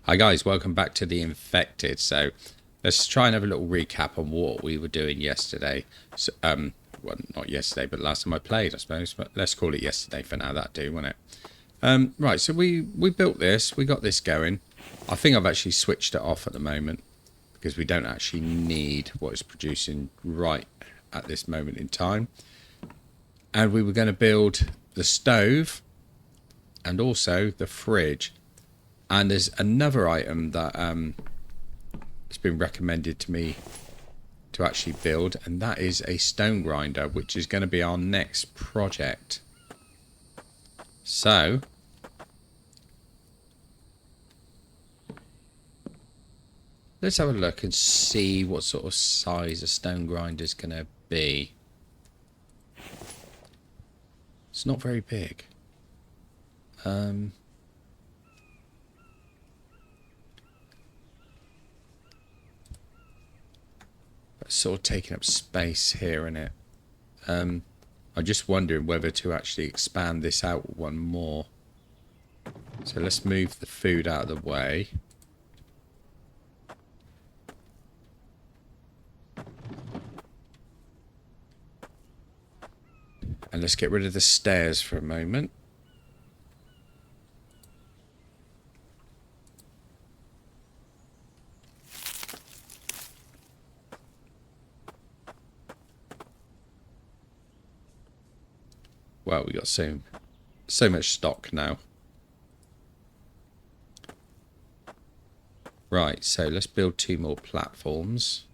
Hi guys, welcome back to the Infected. So let's try and have a little recap on what we were doing yesterday. So, well, not yesterday, but last time I played, I suppose. But let's call it yesterday for now. That'd do, won't it? Right, so we built this. We got this going. I think I've actually switched it off at the moment because we don't actually need what it's producing right at this moment in time. And we were going to build the stove and also the fridge. And there's another item that has been recommended to me to actually build, and that is a stone grinder, which is going to be our next project. So let's have a look and see what sort of size a stone grinder is going to be. It's not very big. Sort of taking up space here in it. I'm just wondering whether to actually expand this out one more. So let's move the food out of the way. And let's get rid of the stairs for a moment. Well, we got so much stock now. Right, so let's build 2 more platforms.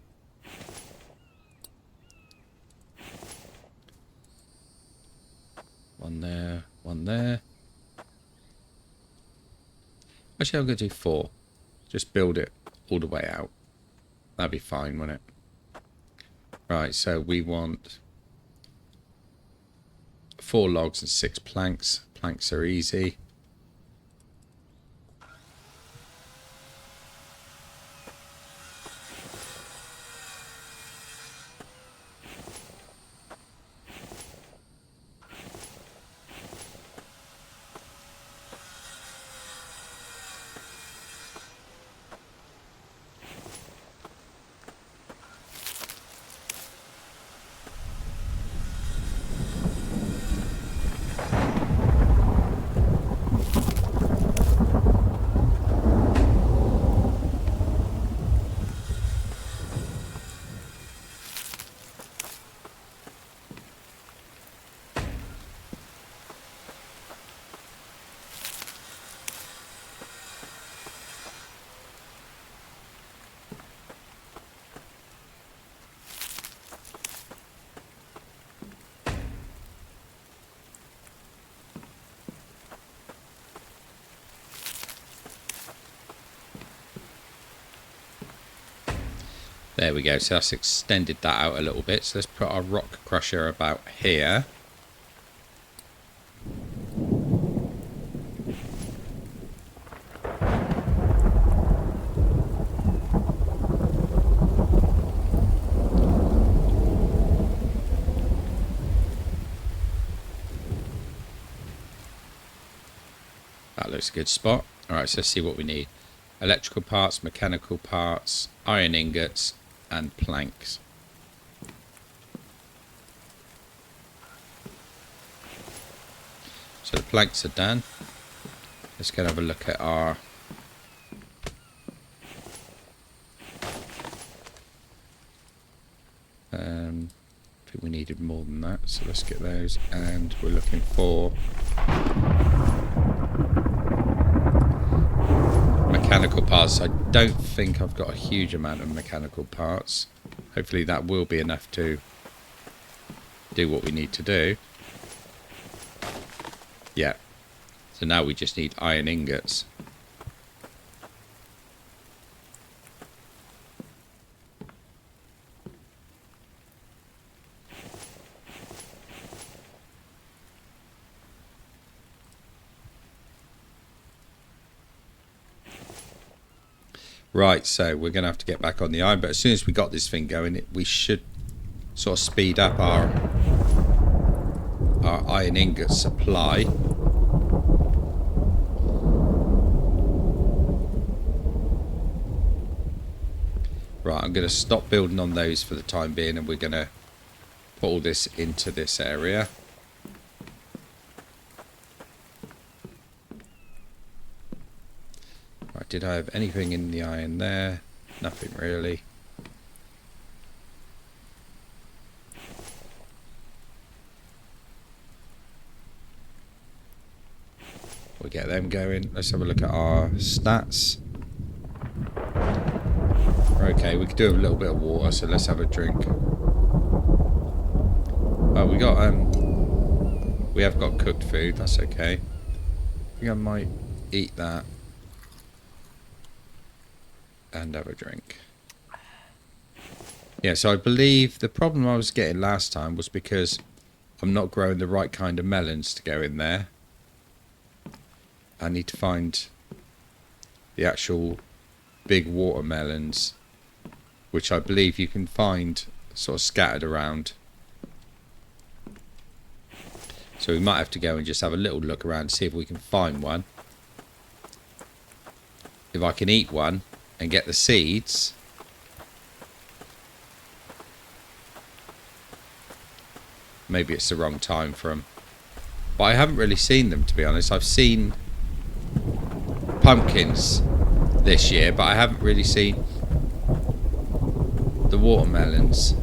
One there, one there. Actually, I'm going to do 4. Just build it all the way out. That'd be fine, wouldn't it? Right, so we want 4 logs and 6 planks. Planks are easy. There we go, so that's extended that out a little bit. So let's put our rock crusher about here. That looks a good spot. Alright, so let's see what we need. Electrical parts, mechanical parts, iron ingots, and planks. So the planks are done. Let's go and have a look at our I think we needed more than that, so let's get those, and we're looking for mechanical parts. I don't think I've got a huge amount of mechanical parts. Hopefully that will be enough to do what we need to do. Yeah. So now we just need iron ingots. Right, so we're going to have to get back on the iron, but as soon as we got this thing going, we should sort of speed up our iron ingot supply. Right, I'm going to stop building on those for the time being, and we're going to put all this into this area. Right, did I have anything in the iron there? Nothing really. We'll get them going. Let's have a look at our stats. Okay, we could do a little bit of water, so let's have a drink. Oh, we have got cooked food, that's okay. I think I might eat that and have a drink. Yeah, so I believe the problem I was getting last time was because I'm not growing the right kind of melons to go in there. I need to find the actual big watermelons, which I believe you can find sort of scattered around. So we might have to go and just have a little look around, see if we can find one. If I can eat one and get the seeds, maybe it's the wrong time for them. But I haven't really seen them, to be honest. I've seen pumpkins this year, but I haven't really seen the watermelons.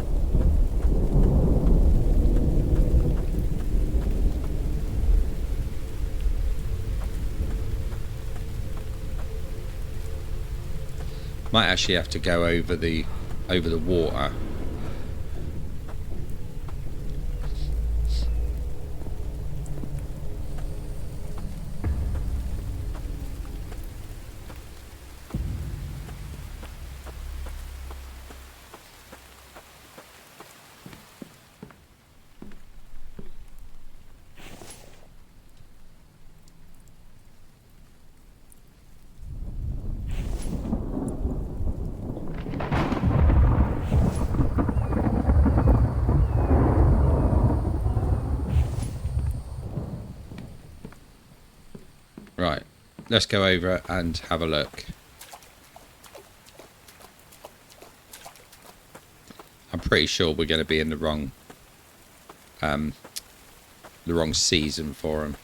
Might actually have to go over the water. Right, let's go over and have a look. I'm pretty sure we're going to be in the wrong season for them.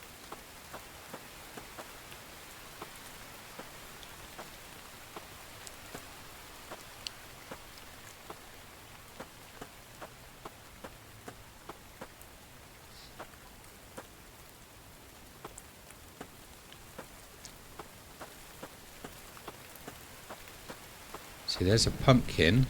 See, there's a pumpkin.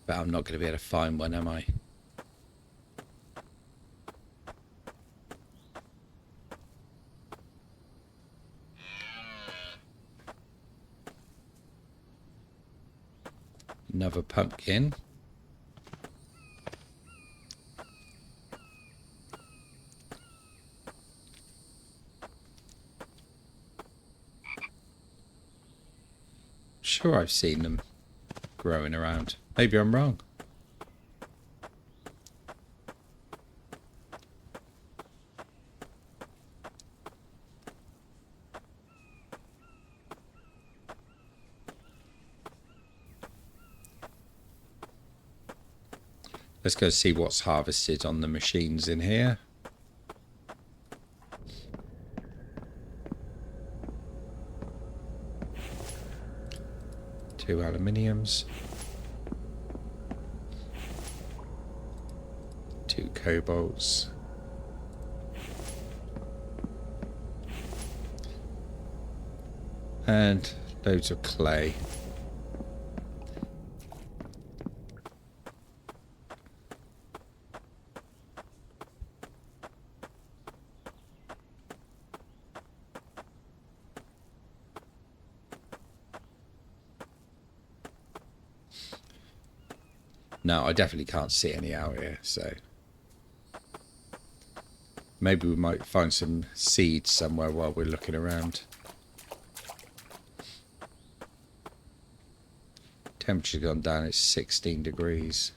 But I'm not going to be able to find one, am I? Another pumpkin. Sure, I've seen them growing around. Maybe I'm wrong. Let's go see what's harvested on the machines in here. Two aluminiums. Two cobalts. And loads of clay. No, I definitely can't see any out here, so maybe we might find some seeds somewhere while we're looking around. Temperature's gone down, it's 16 degrees.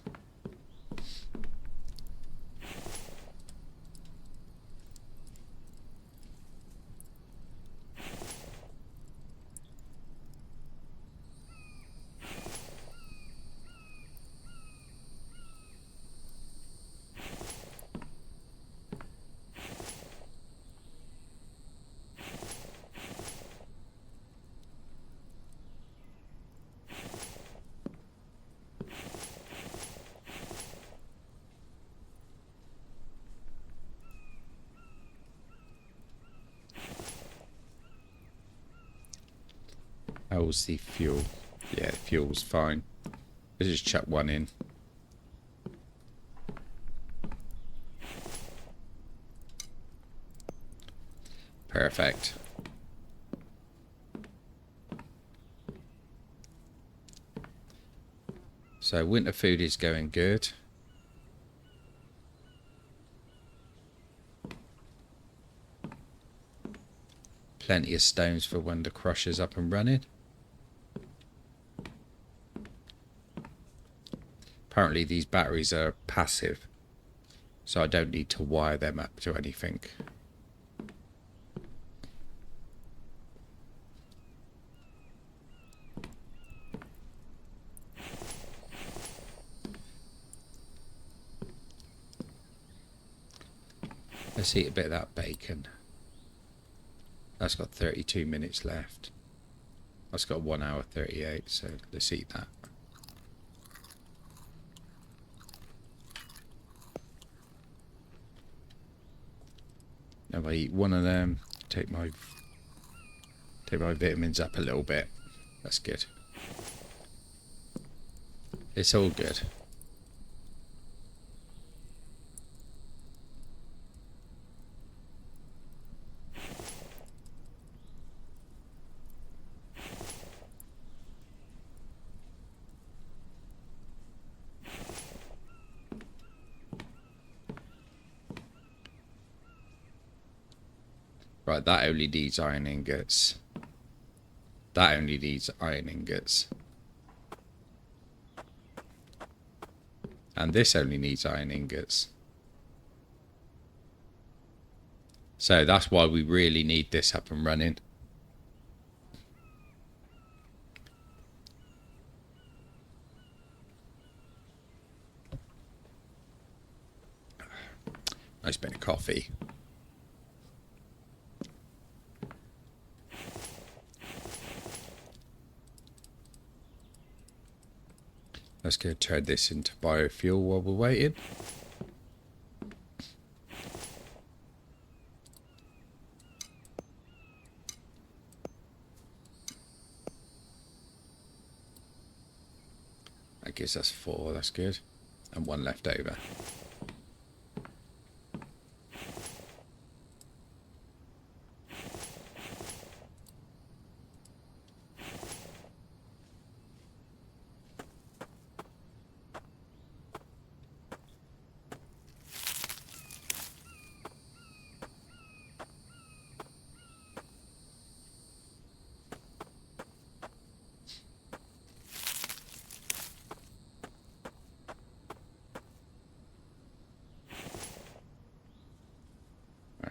How's the fuel? Yeah, the fuel's fine. Let's just chuck one in. Perfect. So winter food is going good. Plenty of stones for when the crusher's up and running. Apparently these batteries are passive, so I don't need to wire them up to anything. Let's eat a bit of that bacon. That's got 32 minutes left. That's got 1 hour 38, so let's eat that. Now if I eat one of them, take my vitamins up a little bit. That's good. It's all good. Right, that only needs iron ingots. That only needs iron ingots. And this only needs iron ingots. So that's why we really need this up and running. Nice bit of coffee. Let's go turn this into biofuel while we're waiting. That gives us 4, that's good. And 1 left over.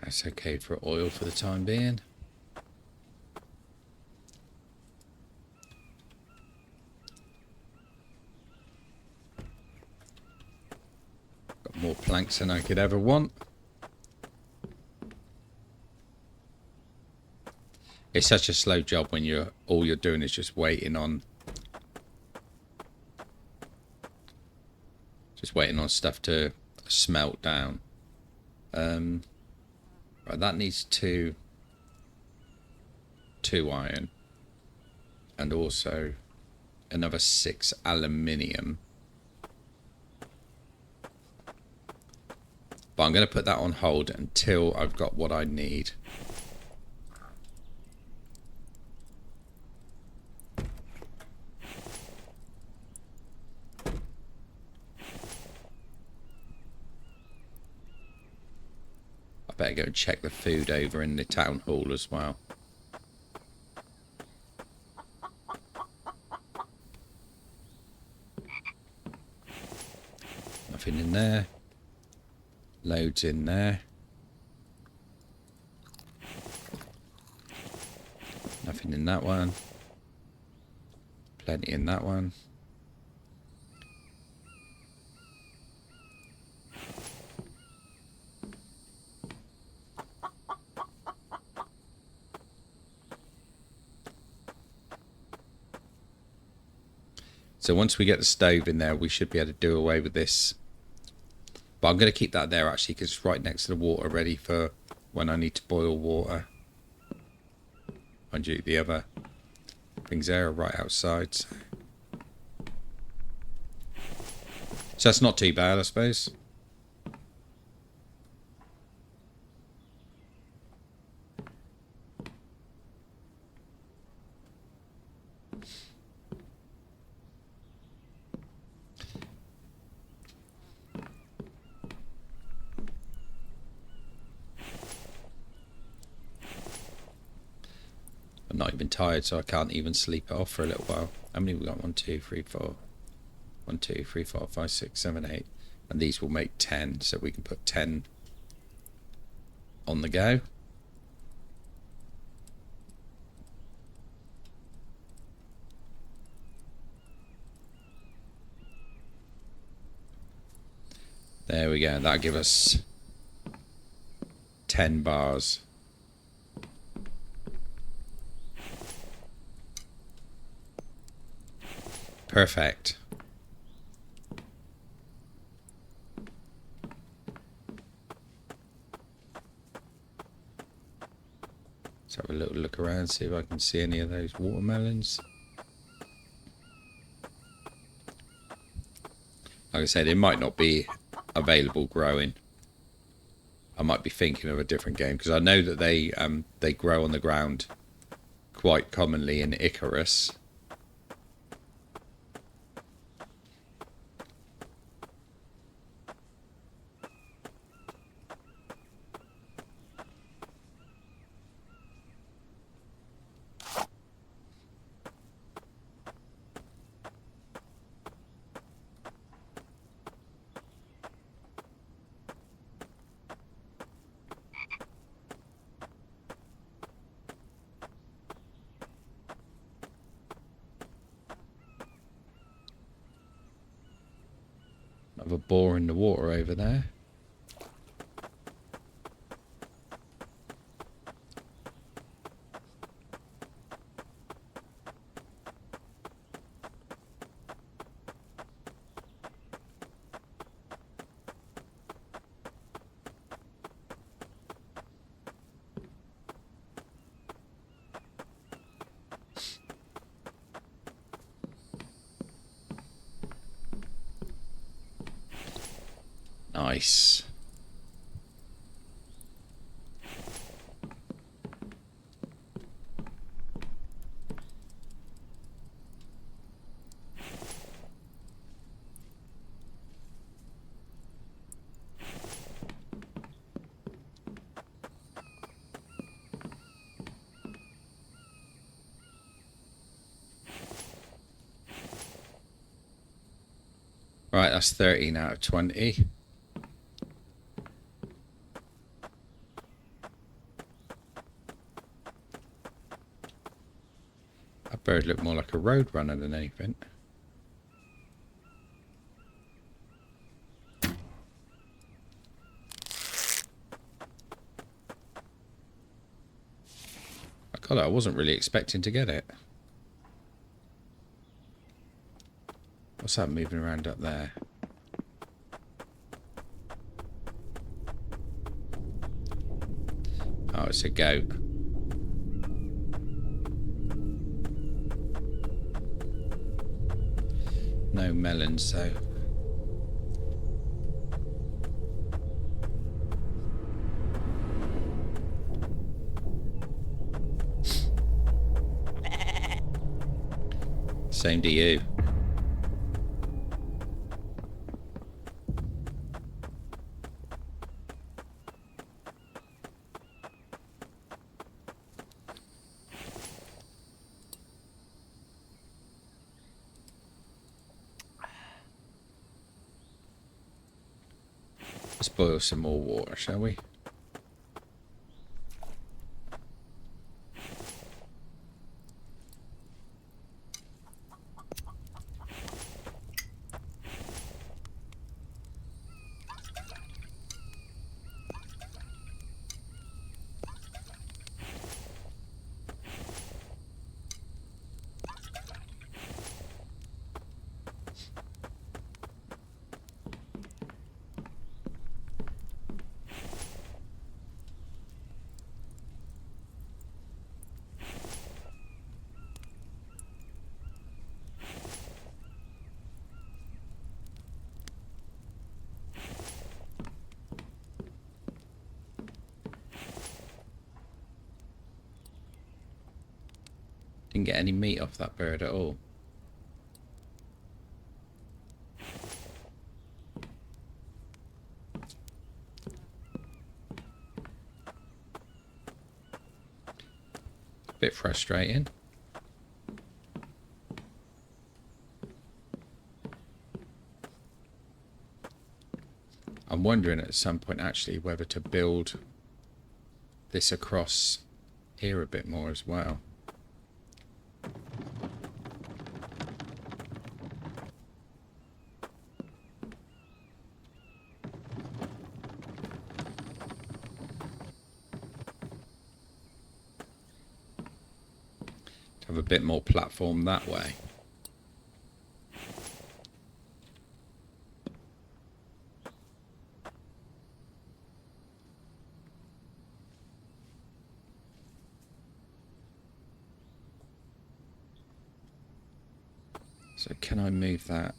That's okay for oil for the time being. Got more planks than I could ever want. It's such a slow job when all you're doing is just waiting on stuff to smelt down. Right, that needs two iron and also another 6 aluminium. But I'm going to put that on hold until I've got what I need. Better go and check the food over in the town hall as well. Nothing in there. Loads in there. Nothing in that one. Plenty in that one. So once we get the stove in there, we should be able to do away with this. But I'm going to keep that there actually, because it's right next to the water, ready for when I need to boil water. Mind you, the other things there are right outside. So that's not too bad, I suppose. I'm not even tired, so I can't even sleep it off for a little while. How many we got? 1, 2, 3, 4. 1, 2, 3, 4, 5, 6, 7, 8. And these will make 10, so we can put 10 on the go. There we go. That'll give us 10 bars. Perfect. Let's have a little look around, see if I can see any of those watermelons. Like I said, it might not be available growing. I might be thinking of a different game, because I know that they grow on the ground quite commonly in Icarus. Another boar in the water over there. Nice. Right, that's 13 out of 20. That bird looked more like a road runner than anything. I got it. I wasn't really expecting to get it. What's that moving around up there? Oh, it's a goat. No melons, though. Same to you. Let's boil some more water, shall we? Didn't get any meat off that bird at all. Bit frustrating. I'm wondering at some point actually whether to build this across here a bit more as well. To have a bit more platform that way. So can I move that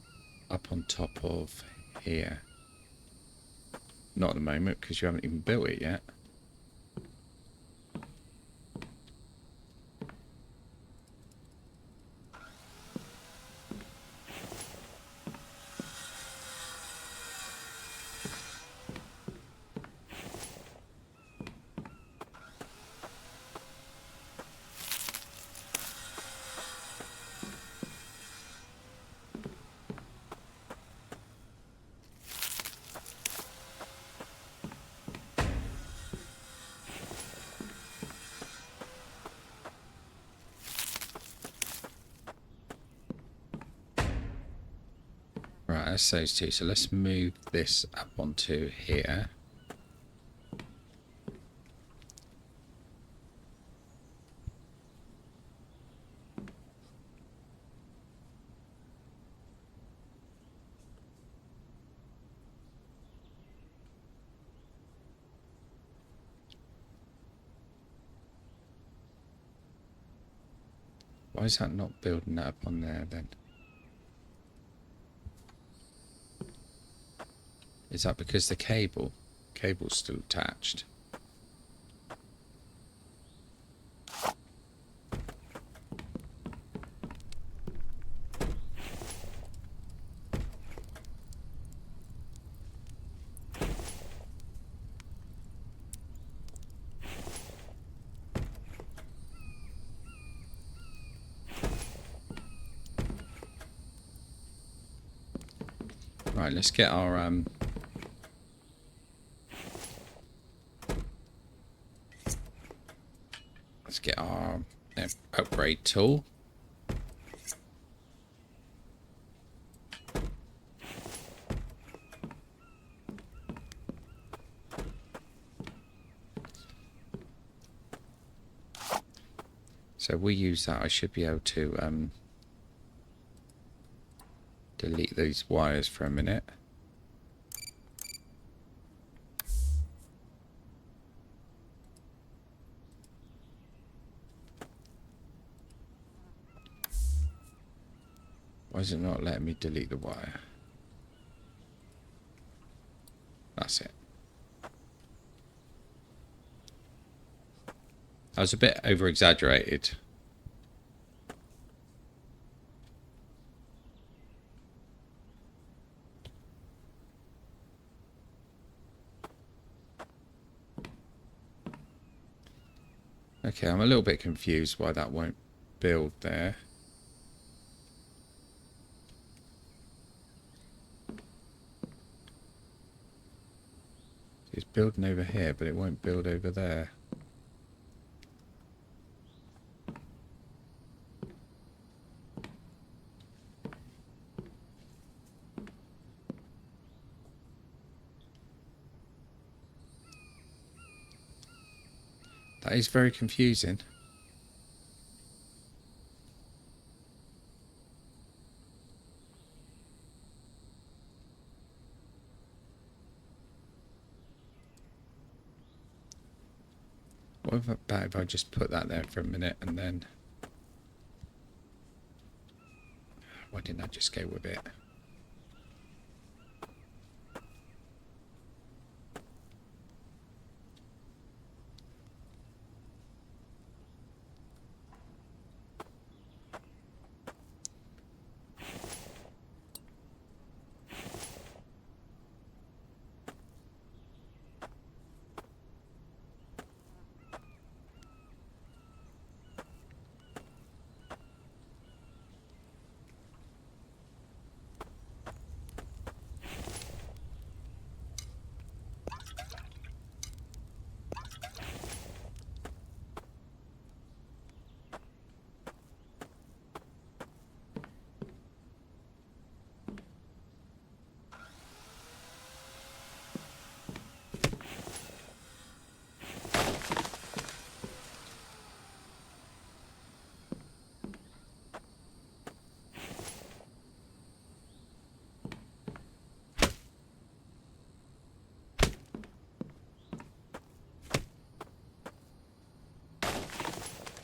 up on top of here? Not at the moment because you haven't even built it yet. Right, that's those two. So let's move this up onto here. Why is that not building that up on there then? Is that because the cable's still attached? Right, let's get our upgrade tool. So we use that. I should be able to delete these wires for a minute. Why is it not letting me delete the wire? That's it. I was a bit over exaggerated. Okay, I'm a little bit confused why that won't build there. It's building over here, but it won't build over there. That is very confusing. What about if I just put that there for a minute and then... Why didn't I just go with it?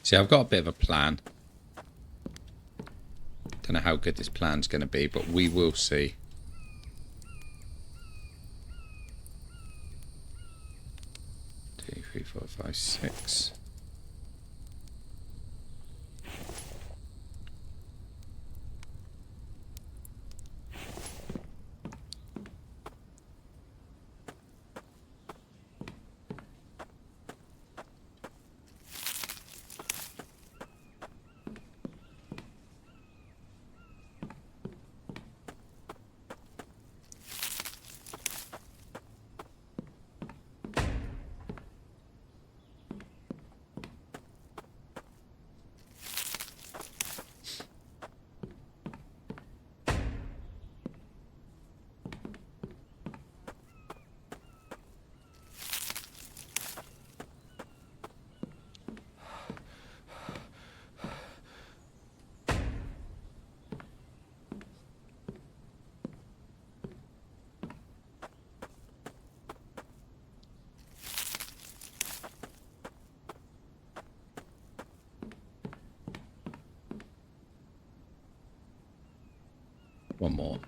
See, I've got a bit of a plan. Don't know how good this plan's going to be, but we will see. Two, three, four, five, six. One more.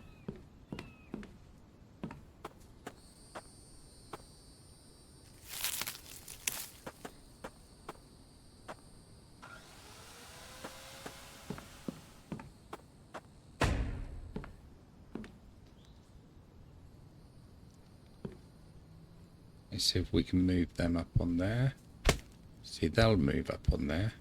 Let's see if we can move them up on there. See, they'll move up on there.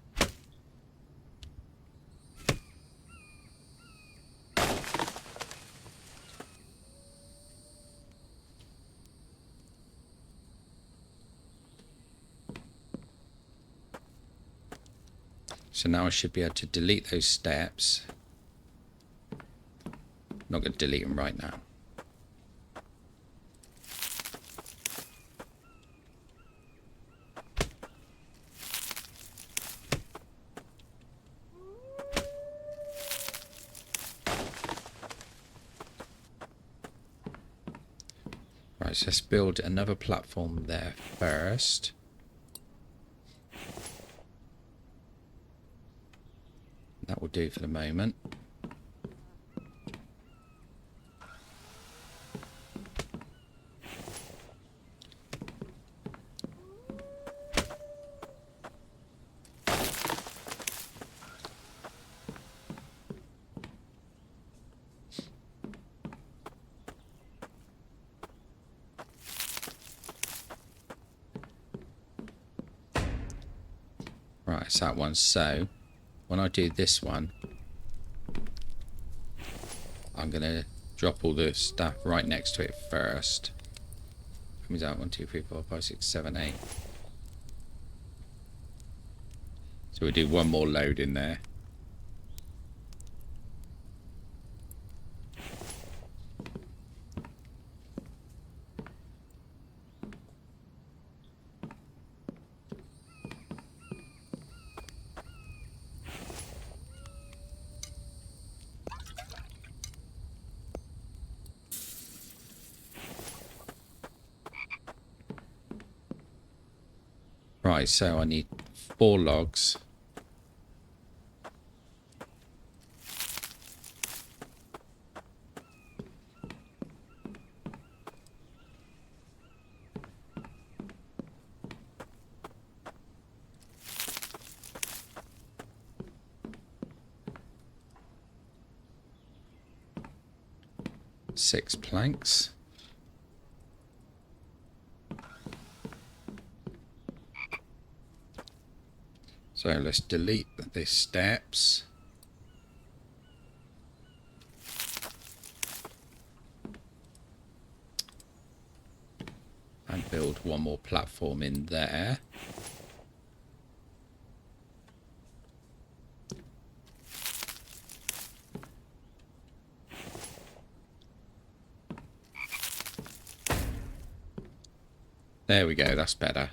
So now I should be able to delete those steps. I'm not going to delete them right now. Right, so let's build another platform there first. That will do for the moment. Right, it's that one. So when I do this one, I'm going to drop all the stuff right next to it first. Comes out 1, 2, 3, 4, 5, 6, 7, 8. So we do one more load in there. Right, so I need 4 logs. Six planks. So let's delete the steps. And build one more platform in there. There we go, that's better.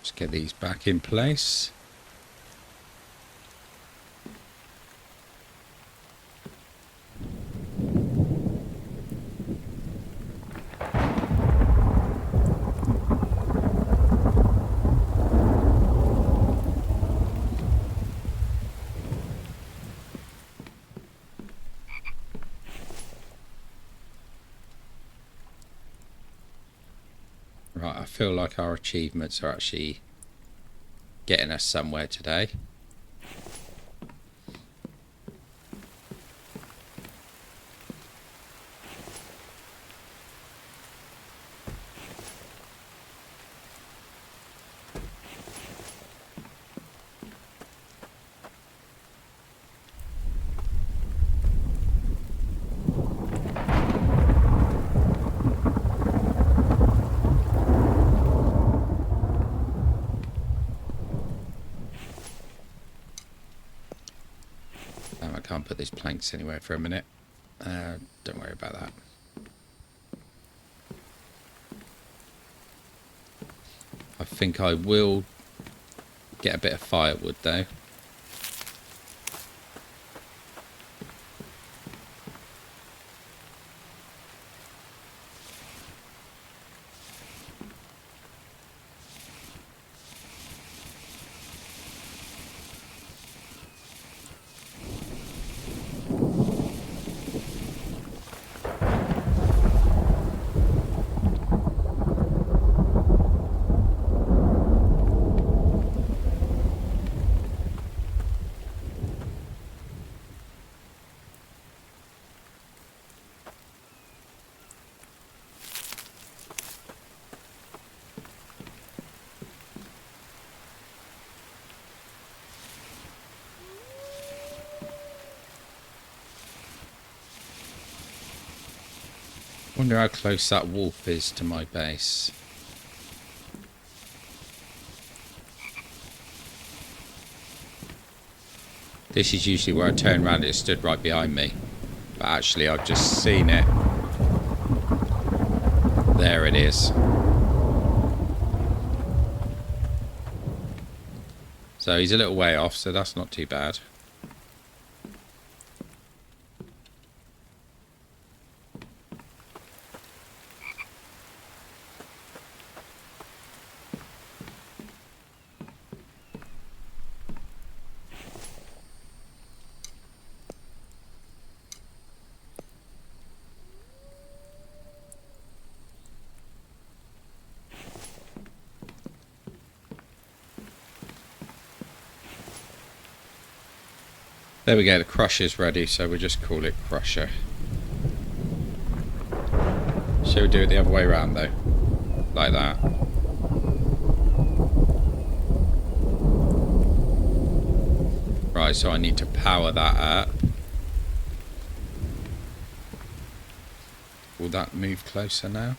Let's get these back in place. Right, I feel like our achievements are actually getting us somewhere today. I can't put these planks anywhere for a minute. Don't worry about that. I think I will get a bit of firewood though. Wonder how close that wolf is to my base. This is usually where I turn around and it stood right behind me. But actually I've just seen it. There it is. So he's a little way off, so that's not too bad. There we go, the crusher's ready, so we'll just call it crusher. Shall we do it the other way around though? Like that. Right, so I need to power that up. Will that move closer now?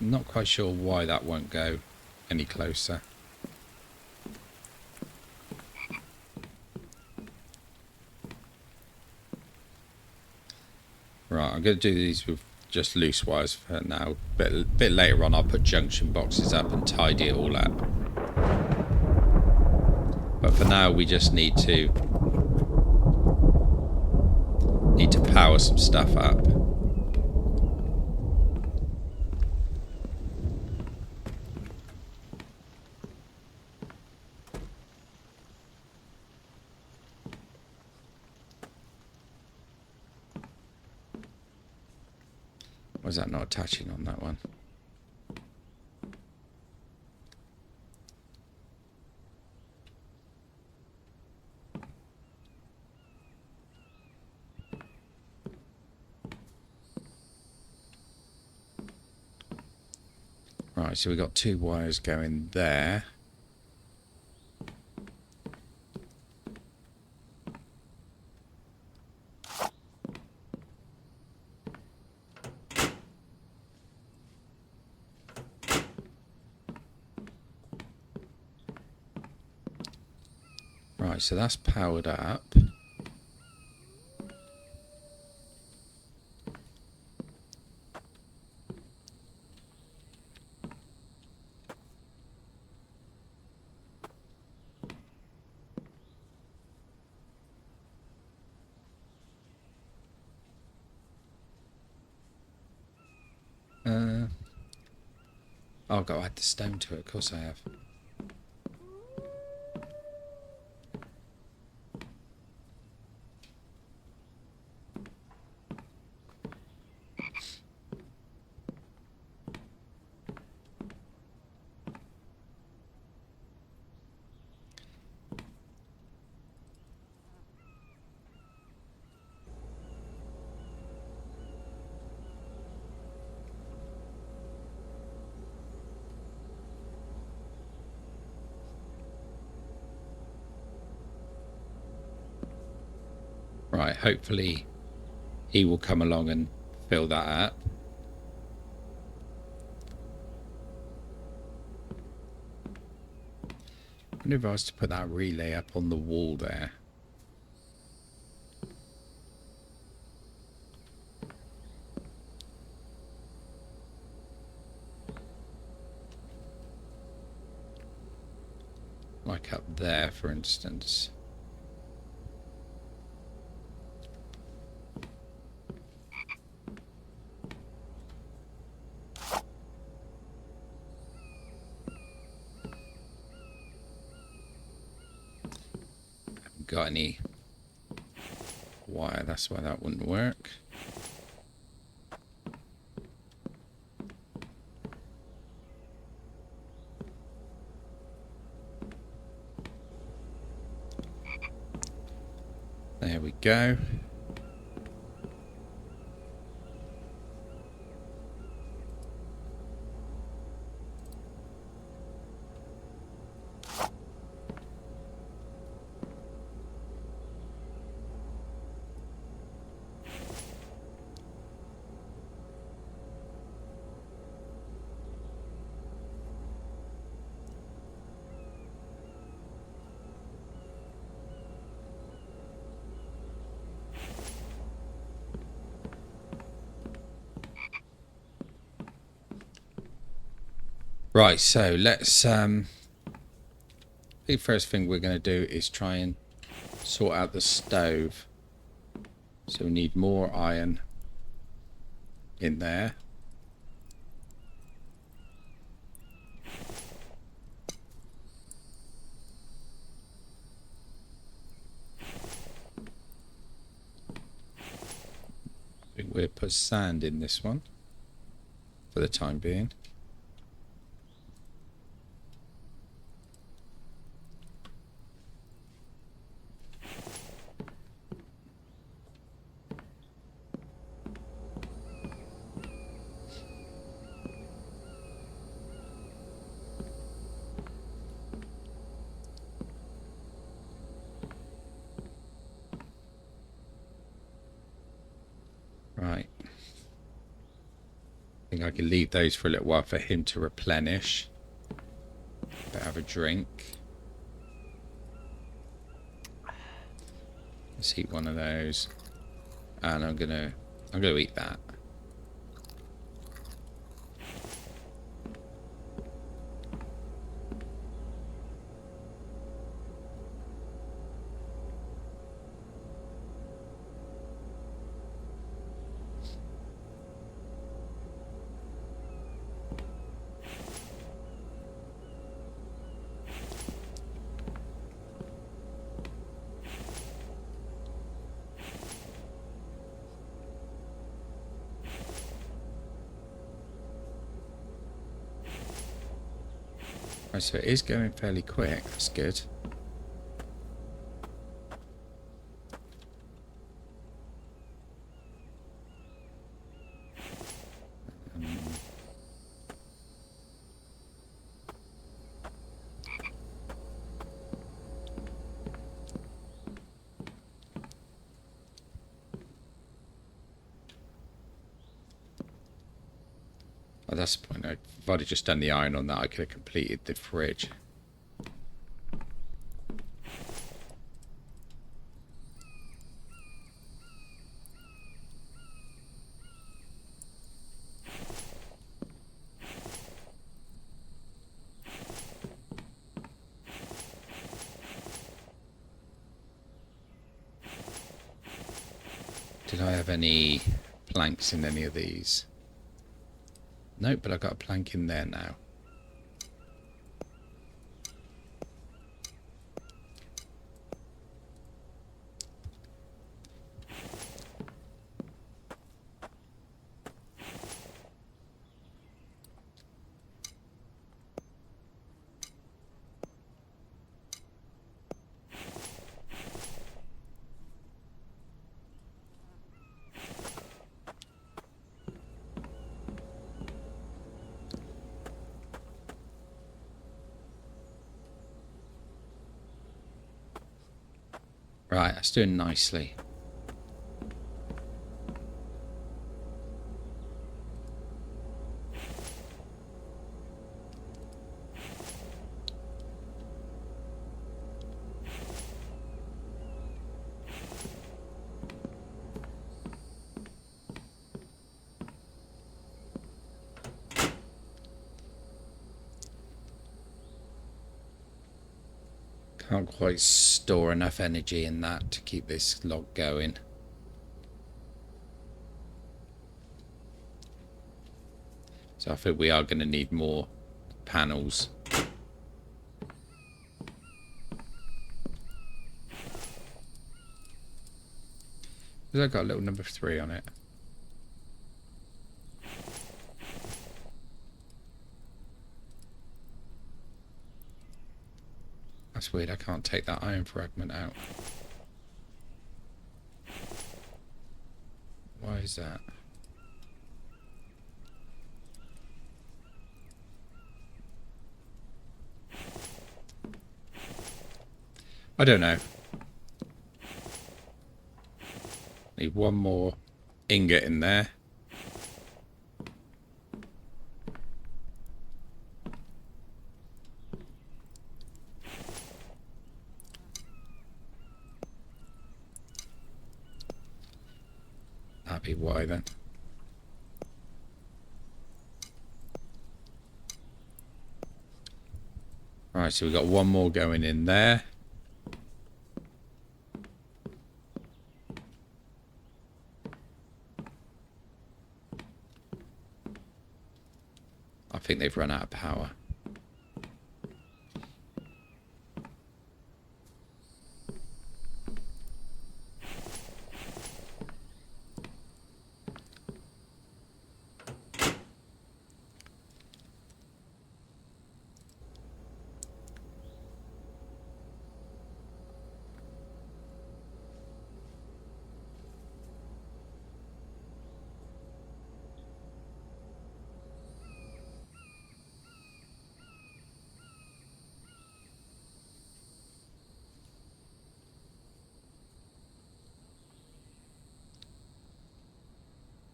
I'm not quite sure why that won't go any closer. Right, I'm going to do these with just loose wires for now. Bit later on I'll put junction boxes up and tidy it all up. But for now we just need to power some stuff up. Why is that not attaching on that one? Right, so we've got 2 wires going there. Right, so that's powered up. Oh, I've got to add the stone to it, of course I have. Right, hopefully he will come along and fill that up. I wonder if I was to put that relay up on the wall there. Like up there, for instance. Got any wire, that's why that wouldn't work. There we go. Right, so let's the first thing we're going to do is try and sort out the stove. So we need more iron in there. I think we'll put sand in this one for the time being. think I can leave those for a little while for him to replenish. But have a drink. Let's eat one of those. And I'm gonna eat that. Right, so it is going fairly quick. That's good. Oh, that's the point. If I'd have just done the iron on that, I could have completed the fridge. Did I have any planks in any of these? Nope, but I got a plank in there now. Right, that's doing nicely. Can't quite store enough energy in that to keep this log going. So I think we are going to need more panels. Because I've got a little number 3 on it. That's weird, I can't take that iron fragment out. Why is that? I don't know. Need one more ingot in there. That'd be why then. Right, so we've got one more going in there. I think they've run out of power.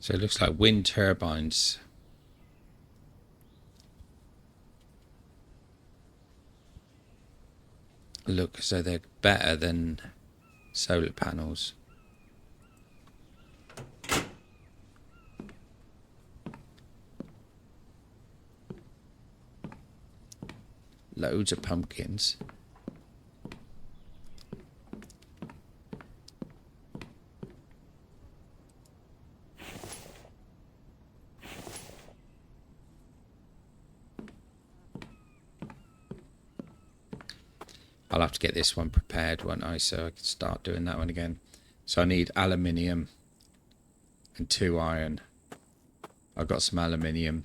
So it looks like wind turbines look as though they're better than solar panels. Loads of pumpkins. I'll have to get this one prepared, won't I, so I can start doing that one again. So I need aluminium and 2 iron. I've got some aluminium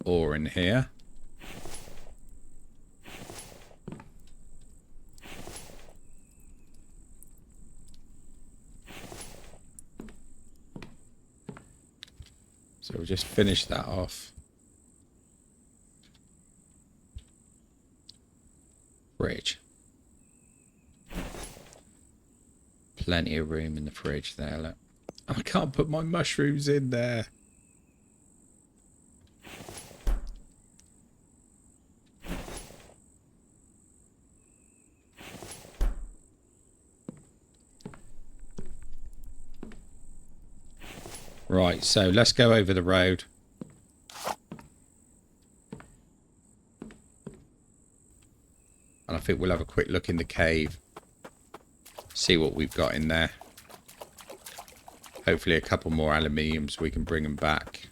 ore in here. So we'll just finish that off. Fridge. Plenty of room in the fridge there, look. I can't put my mushrooms in there. Right, so let's go over the road. And I think we'll have a quick look in the cave. See what we've got in there. Hopefully a couple more aluminiums, we can bring them back.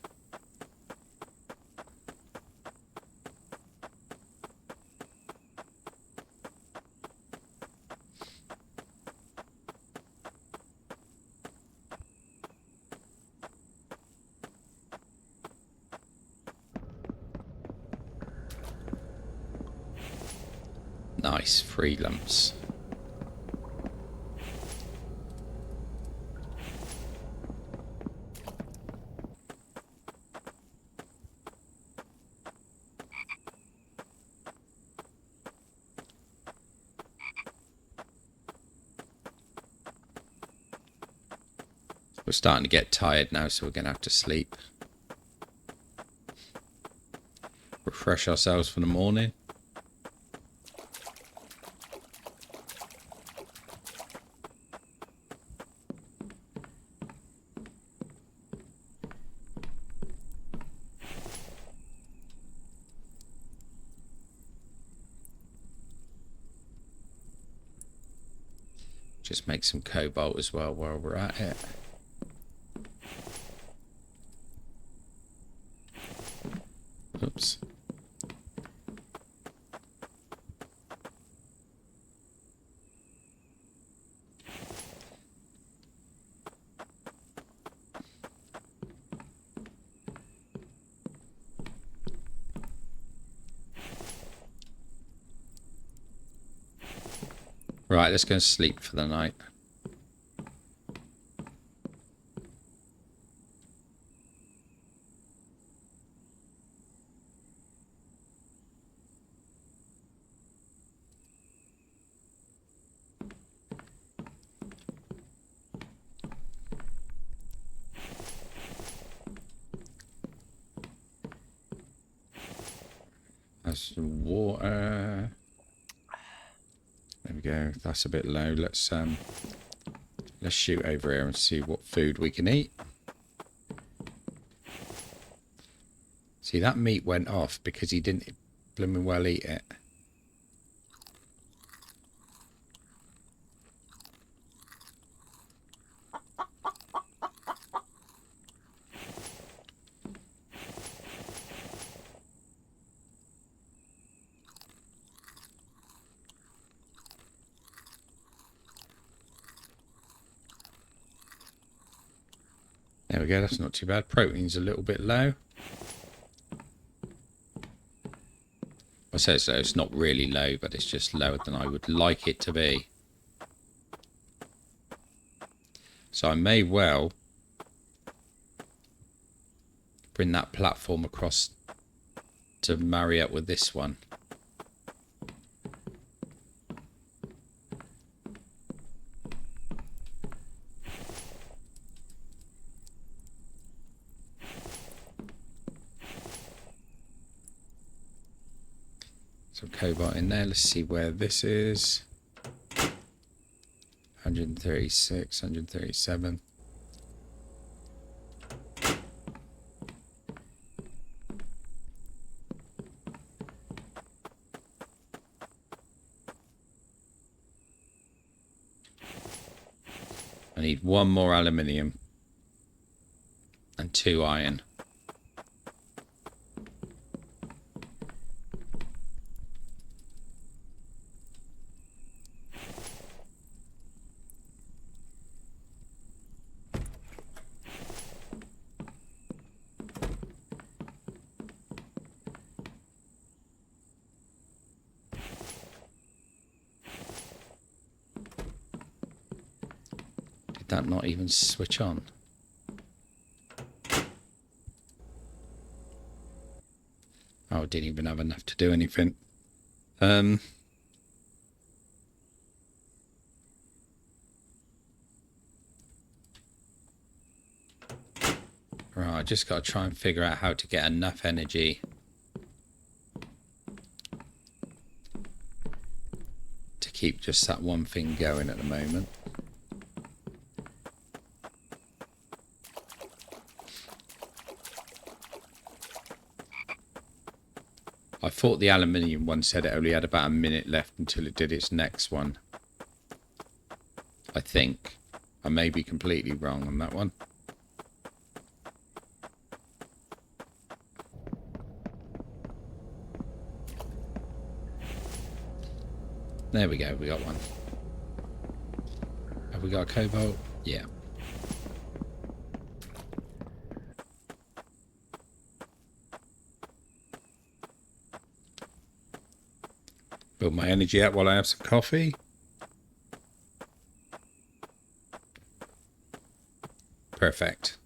Nice, 3 lumps. We're starting to get tired now, so we're going to have to sleep. Refresh ourselves for the morning. Just make some cobalt as well while we're at it. Oops. Right, let's go and sleep for the night. That's some water. There we go. That's a bit low. Let's shoot over here and see what food we can eat. See, that meat went off because he didn't blooming well eat it. There we go, that's not too bad. Protein's a little bit low. I say so, it's not really low, but it's just lower than I would like it to be. So I may well bring that platform across to marry up with this one. Some cobalt in there. Let's see where this is. 136, 137. I need one more aluminium and 2 iron. Did that not even switch on? Oh, I didn't even have enough to do anything. Right, I just got to try and figure out how to get enough energy to keep just that one thing going at the moment. I thought the aluminium one said it only had about a minute left until it did its next one. I think. I may be completely wrong on that one. There we go, we got one. Have we got a cobalt? Yeah. Build my energy up while I have some coffee. Perfect.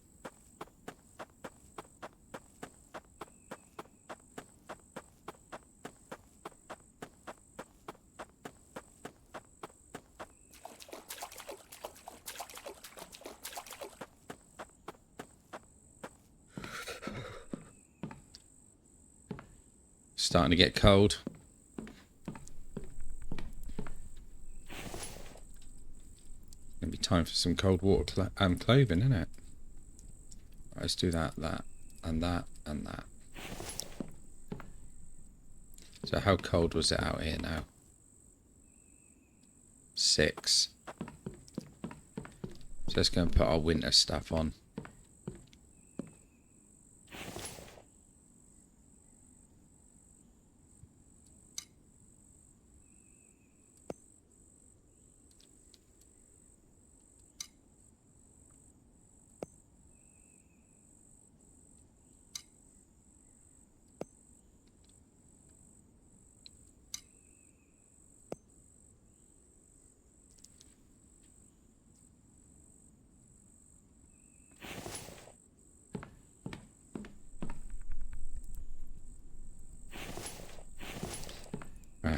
Starting to get cold. Gonna be time for some cold water clothing, isn't it? Right, let's do that, and that, and that. So how cold was it out here now? 6. So let's go and put our winter stuff on.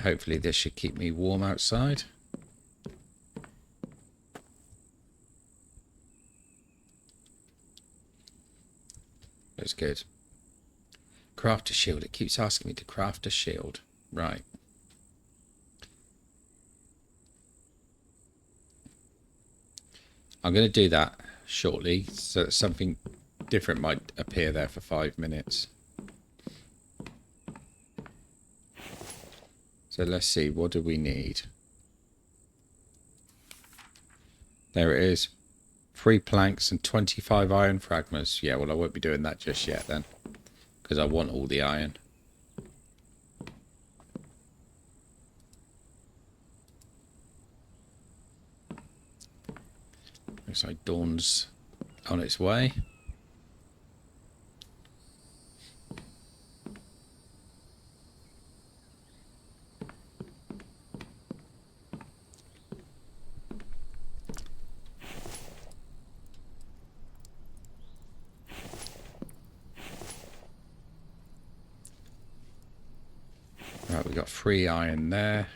Hopefully this should keep me warm outside. That's good. Craft a shield. It keeps asking me to craft a shield. Right. I'm going to do that shortly, so that something different might appear there for 5 minutes. So let's see, what do we need? There it is. 3 planks and 25 iron fragments. Yeah, well, I won't be doing that just yet then, because I want all the iron. Looks like dawn's on its way. Right, we got 3 iron there.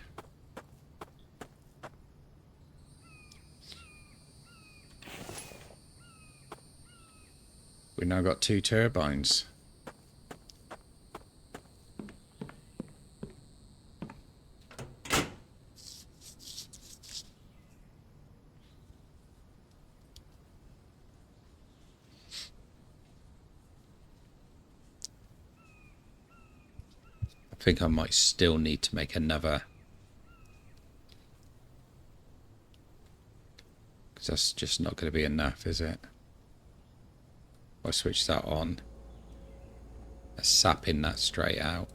We've now got 2 turbines. think I might still need to make another, because that's just not going to be enough, is it? I'll switch that on. Sapping that straight out.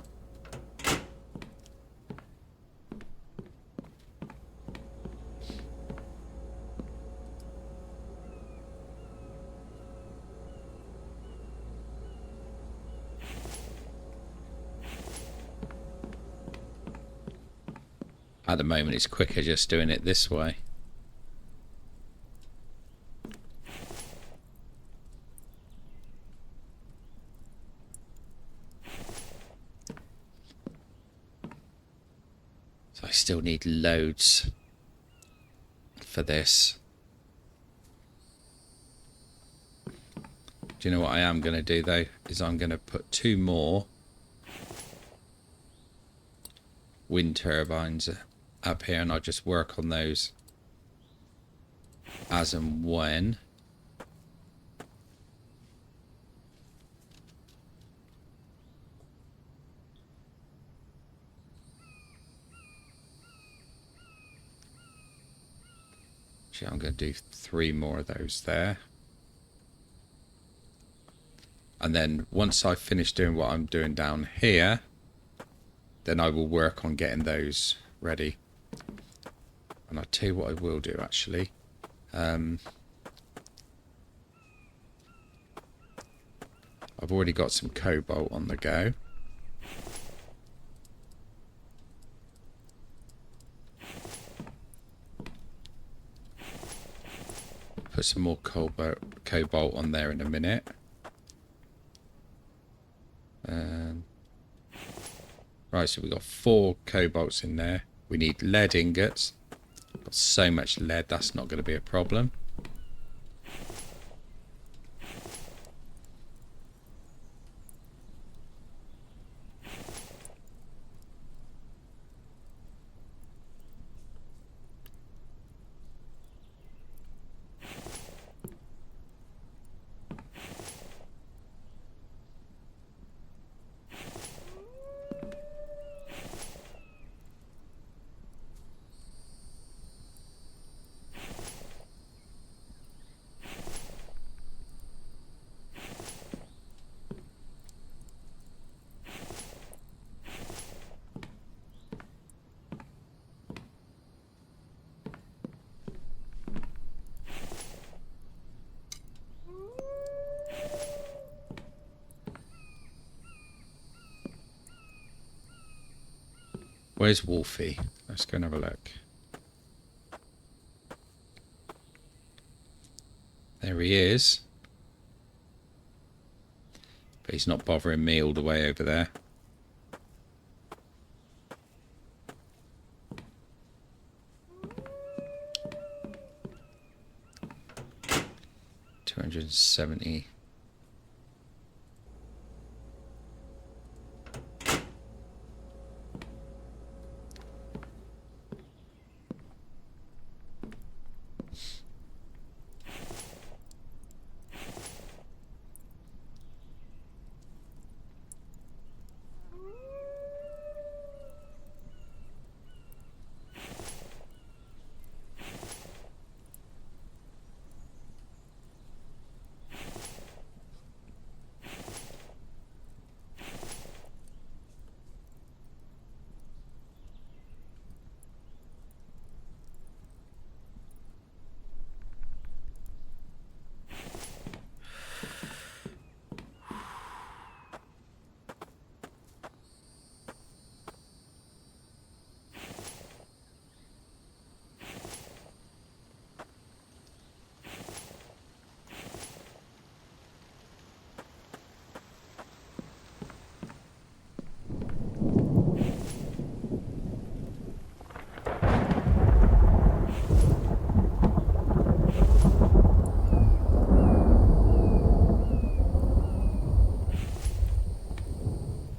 At the moment it's quicker just doing it this way. So I still need loads for this. Do you know what I am going to do though? Is I'm going to put 2 more wind turbines up here, and I'll just work on those as and when. Actually, I'm going to do 3 more of those there. And then once I finish doing what I'm doing down here, then I will work on getting those ready. And I'll tell you what I will do actually. I've already got some cobalt on the go. Put some more cobalt on there in a minute. Right, so we've got 4 cobalts in there. We need lead ingots. Got so much lead, that's not going to be a problem. Where's Wolfie? Let's go and have a look. There he is. But he's not bothering me all the way over there. $270.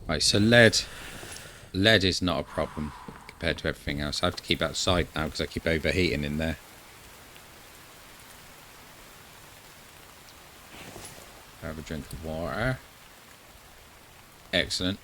Right, so lead is not a problem compared to everything else. I have to keep outside now because I keep overheating in there. Have a drink of water. Excellent.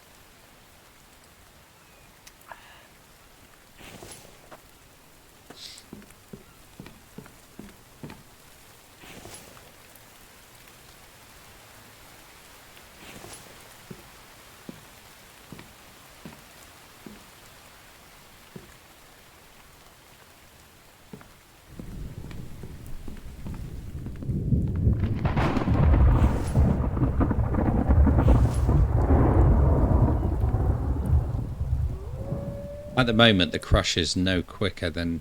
At the moment, the crusher's no quicker than...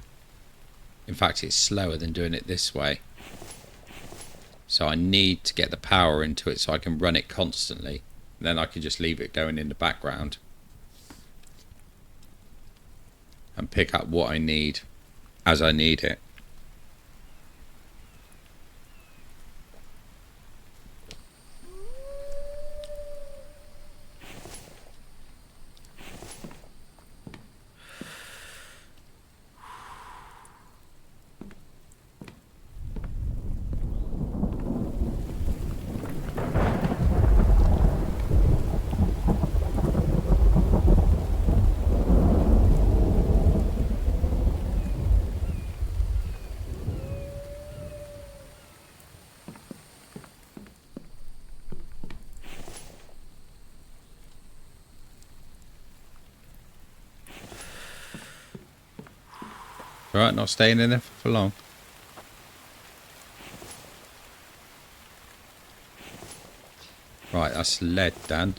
In fact, it's slower than doing it this way. So I need to get the power into it so I can run it constantly. Then I can just leave it going in the background. And pick up what I need as I need it. Alright, not staying in there for long. Right, that's lead done.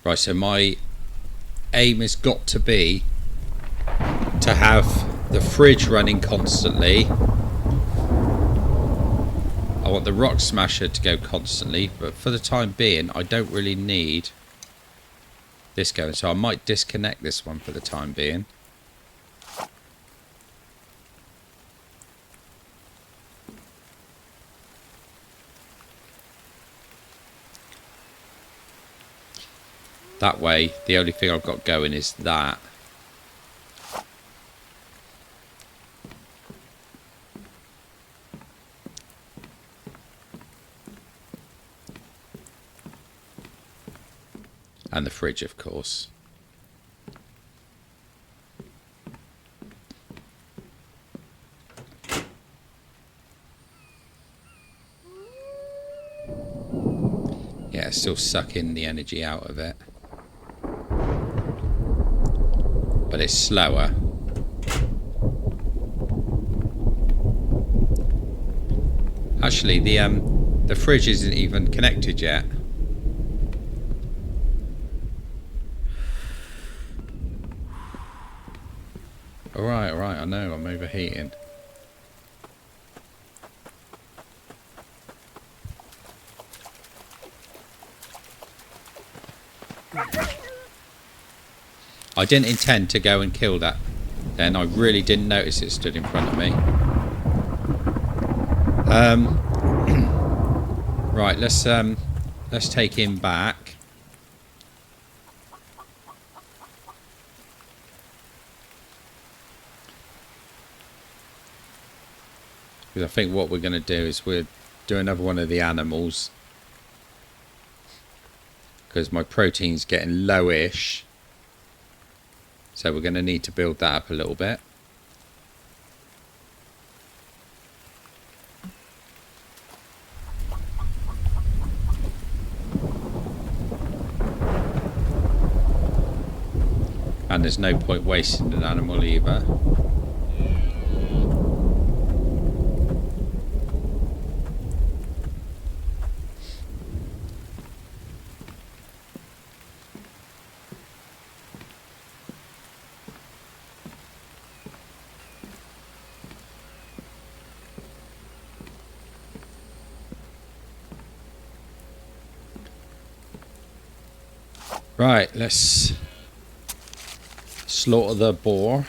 Right, so my aim has got to be to have the fridge running constantly. I want the rock smasher to go constantly, but for the time being I don't really need this going, so I might disconnect this one for the time being. That way, the only thing I've got going is that. And the fridge, of course. Yeah, it's still sucking the energy out of it. But it's slower. Actually, the fridge isn't even connected yet. Alright, I know, I'm overheating. I didn't intend to go and kill that then. I really didn't notice it stood in front of me. Right, let's take him back. Because I think what we're going to do is we'll do another one of the animals. Because my protein's getting lowish. So we're going to need to build that up a little bit. And there's no point wasting an animal either. Right, let's slaughter the boar.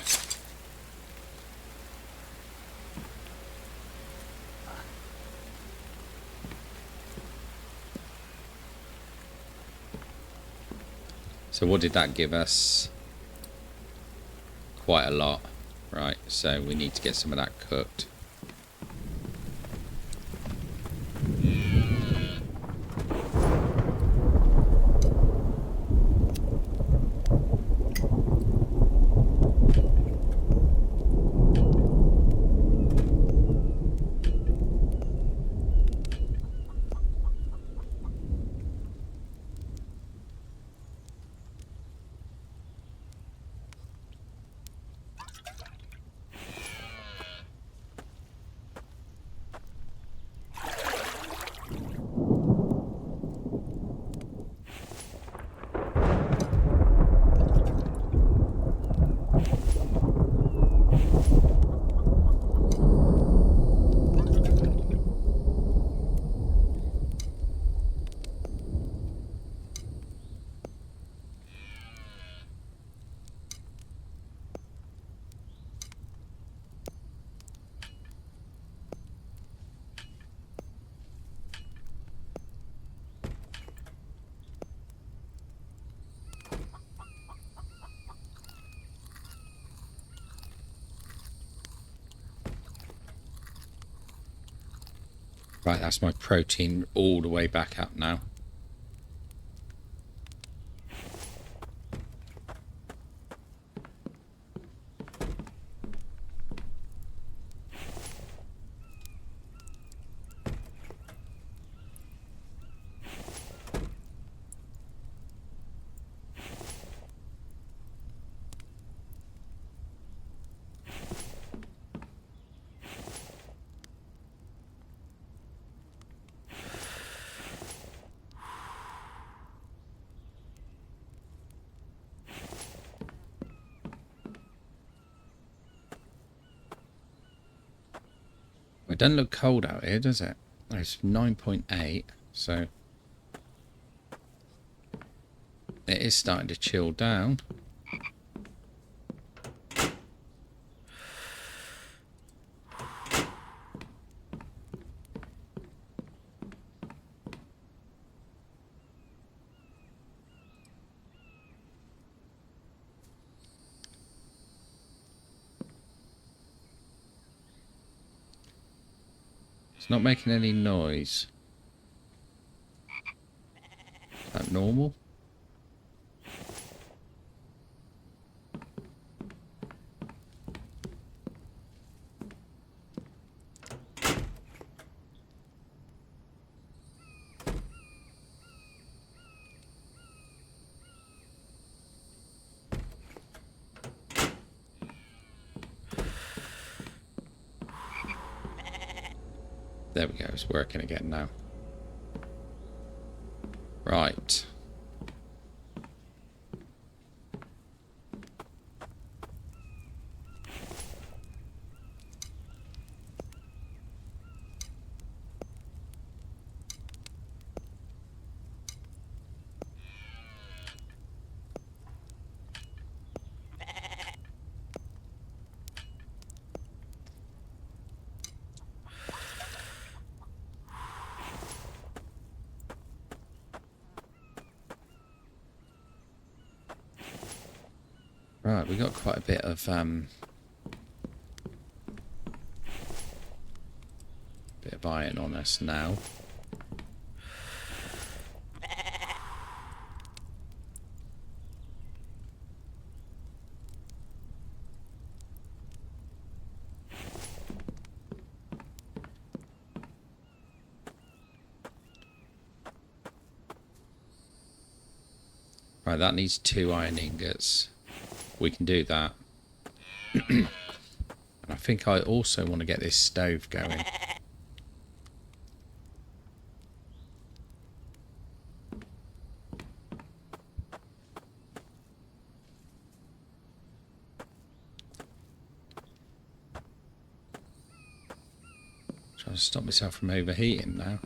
So what did that give us? Quite a lot. Right, so we need to get some of that cooked. Right, that's my protein all the way back up now. It doesn't look cold out here, does it? It's 9.8, so it is starting to chill down. It's not making any noise. Is that normal? There we go, it's working again now. Right. Right, we got quite a bit of iron on us now. Right, that needs 2 iron ingots. We can do that. And I think I also want to get this stove going. Trying to stop myself from overheating now.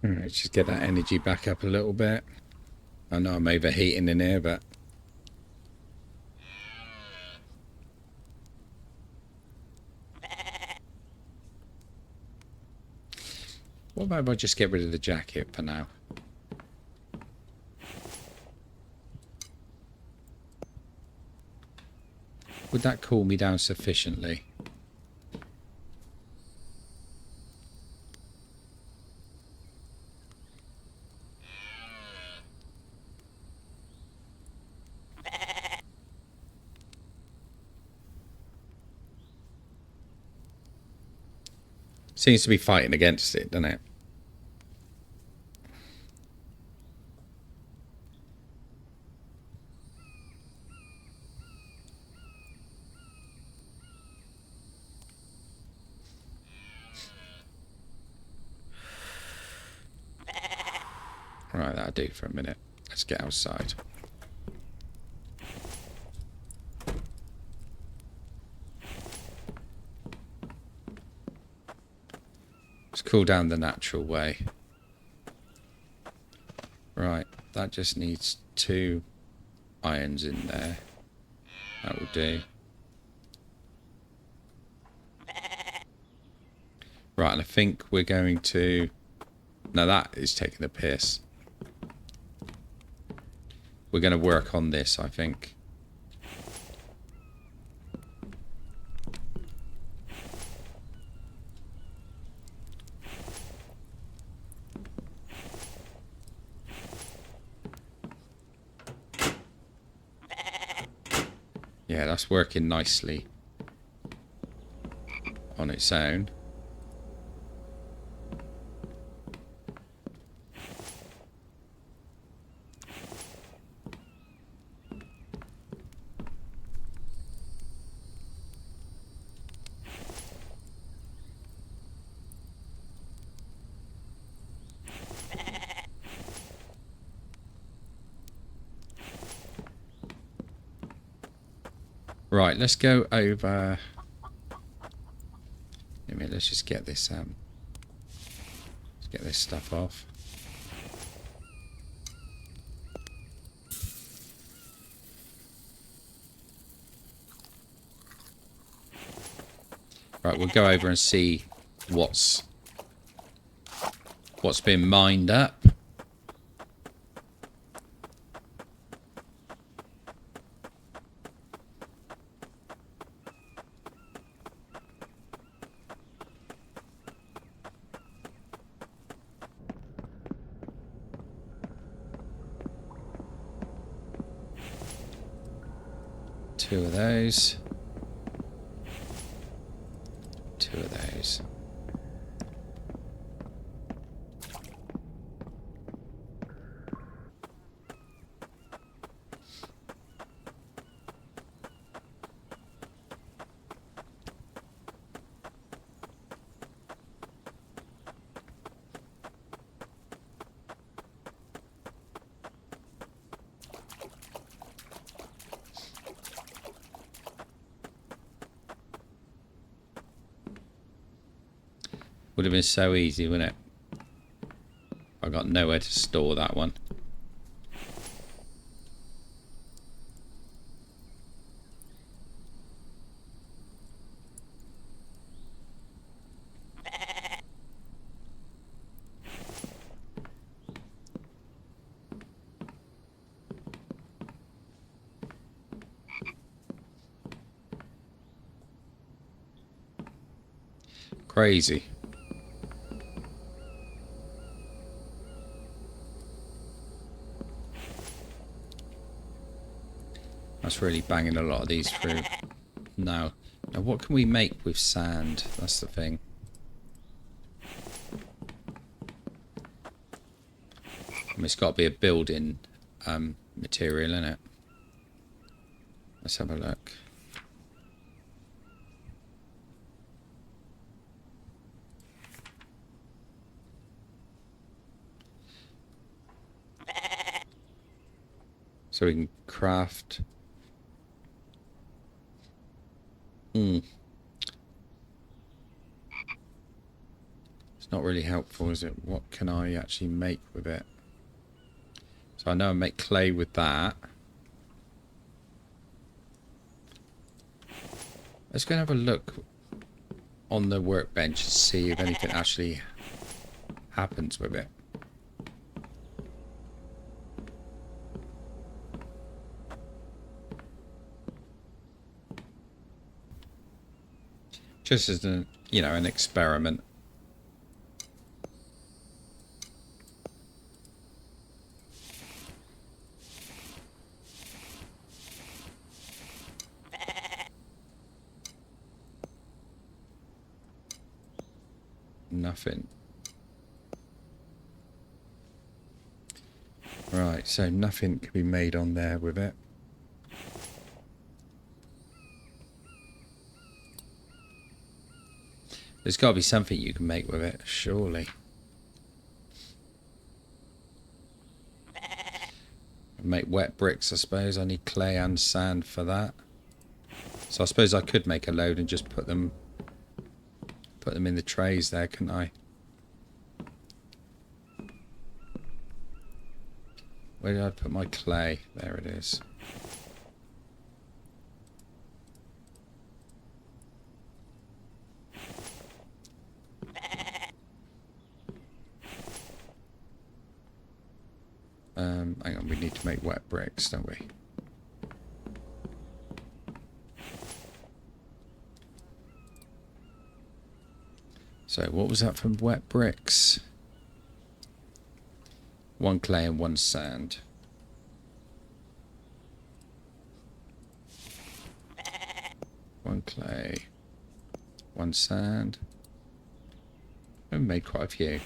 Alright, just get that energy back up a little bit. I know I'm overheating in here, but what about if I just get rid of the jacket for now? Would that cool me down sufficiently? Seems to be fighting against it, doesn't it? Right, that'll do for a minute. Let's get outside. Let's cool down the natural way. Right, that just needs 2 irons in there. That will do. Right, and I think we're going to... No, that is taking the piss. We're going to work on this, I think. Yeah, that's working nicely on its own. Right, let's go over... I mean, let's just get this let's get this stuff off. Right, we'll go over and see what's been mined up. Two of those. 2 of those. Would have been so easy, wouldn't it? I got nowhere to store that one. Crazy. That's really banging a lot of these through. Now, what can we make with sand? That's the thing. I mean, it's got to be a building material, isn't it? Let's have a look. So we can craft... It's not really helpful, is it? What can I actually make with it? So I know I make clay with that. Let's go and have a look on the workbench and see if anything actually happens with it. Just as an, you know, an experiment. Nothing. Right, so nothing can be made on there with it. There's got to be something you can make with it, surely. Make wet bricks, I suppose. I need clay and sand for that. So I suppose I could make a load and just put them in the trays there, couldn't I? Where did I put my clay? There it is. Hang on, we need to make wet bricks, don't we? So what was that from wet bricks? 1 clay and 1 sand. One clay, 1 sand. We've made quite a few.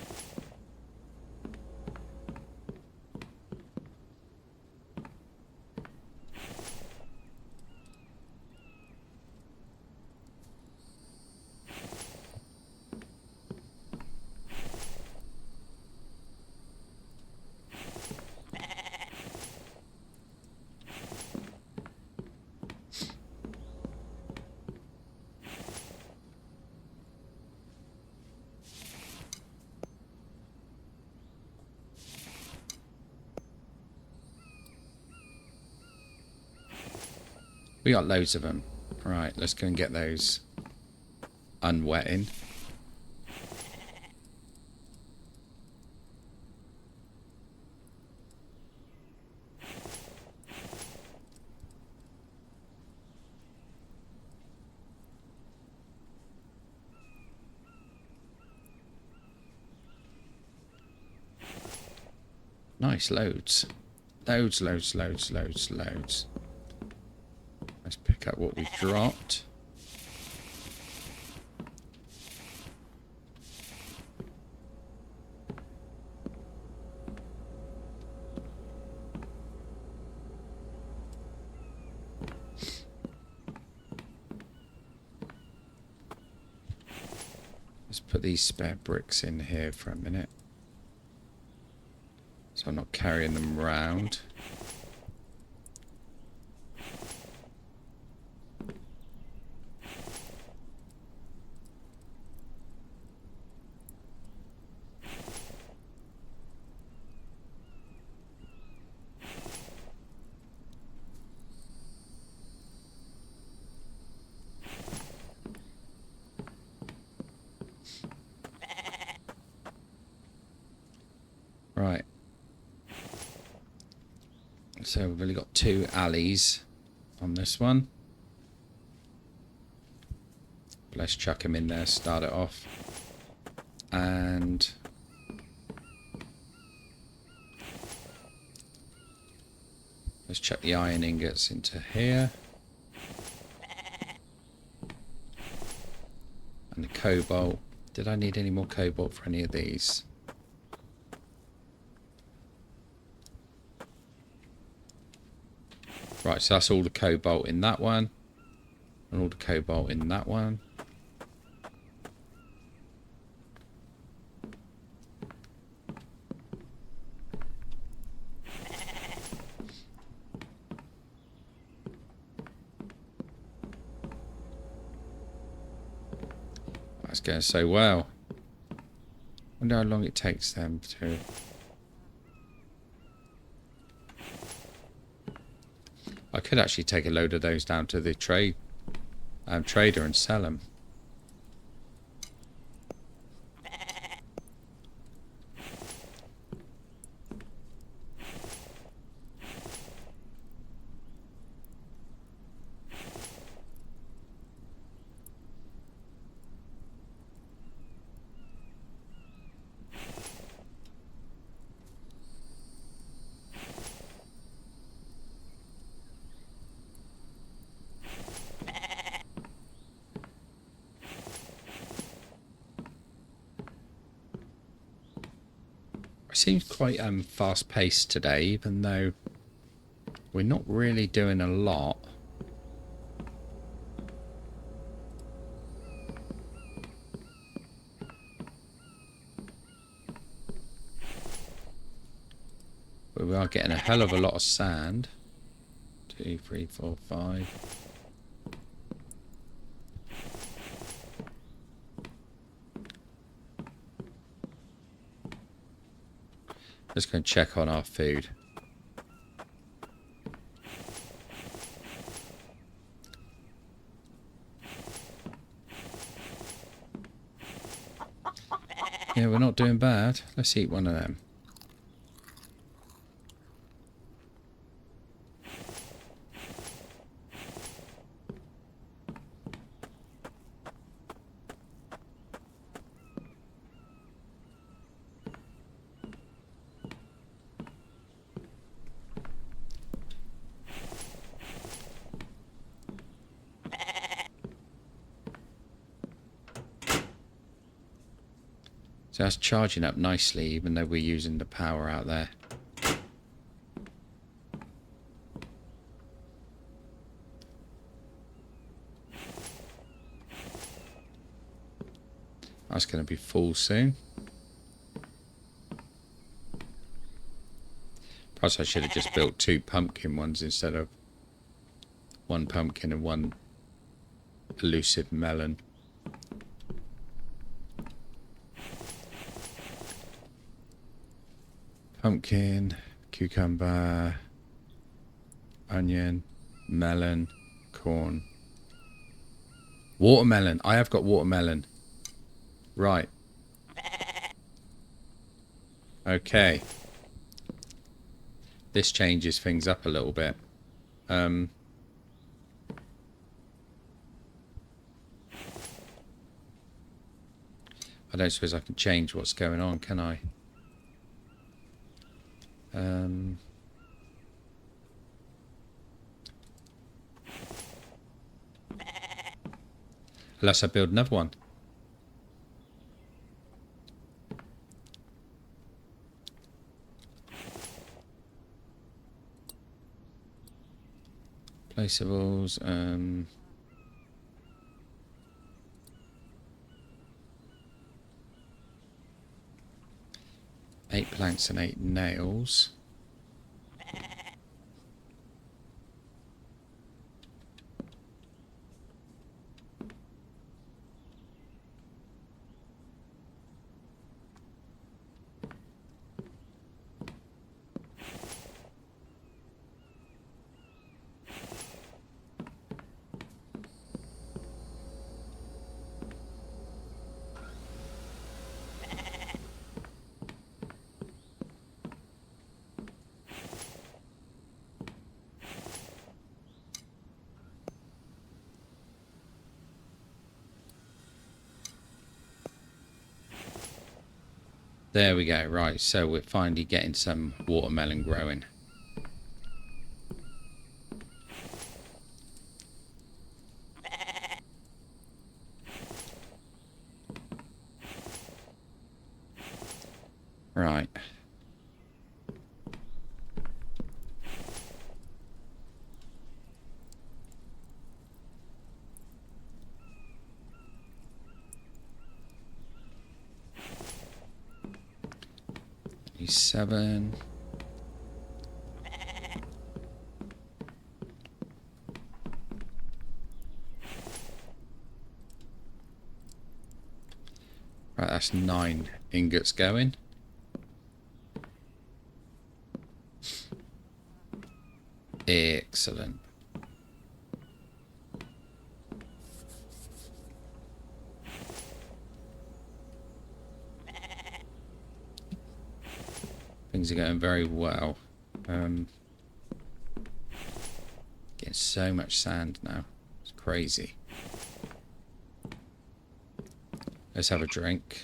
We got loads of them. Right, let's go and get those unwetting. Nice, loads. Loads. Let's pick up what we've dropped. Let's put these spare bricks in here for a minute, so I'm not carrying them around. Right. So we've only got 2 alleys on this one. Let's chuck them in there, start it off. And let's chuck the iron ingots into here. And the cobalt. Did I need any more cobalt for any of these? Right, so that's all the cobalt in that one. And all the cobalt in that one. That's going so well. Wonder how long it takes them to... I could actually take a load of those down to the trader and sell them. It seems quite fast-paced today, even though we're not really doing a lot. But we are getting a hell of a lot of sand. 2, 3, 4, 5. Just going to check on our food. Yeah, we're not doing bad. Let's eat one of them. So that's charging up nicely, even though we're using the power out there. That's going to be full soon. Perhaps I should have just built 2 pumpkin ones instead of 1 pumpkin and 1 elusive melon. Pumpkin, cucumber, onion, melon, corn. Watermelon. I have got watermelon. Right. Okay. This changes things up a little bit. I don't suppose I can change what's going on, can I? Unless I build another one. Placeables. 8 planks and 8 nails. There we go. Right, so we're finally getting some watermelon growing. Right. Seven. Right, that's 9 ingots going. Excellent. Things are going very well. Getting so much sand now. It's crazy. Let's have a drink.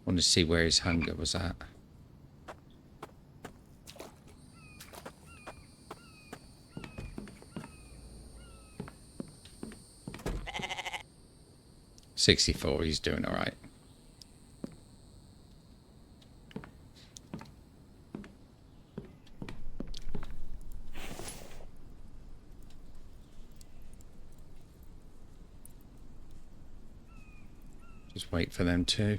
Want to see where his hunger was at. 64, he's doing all right. Just wait for them to.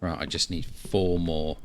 Right, I just need 4 more.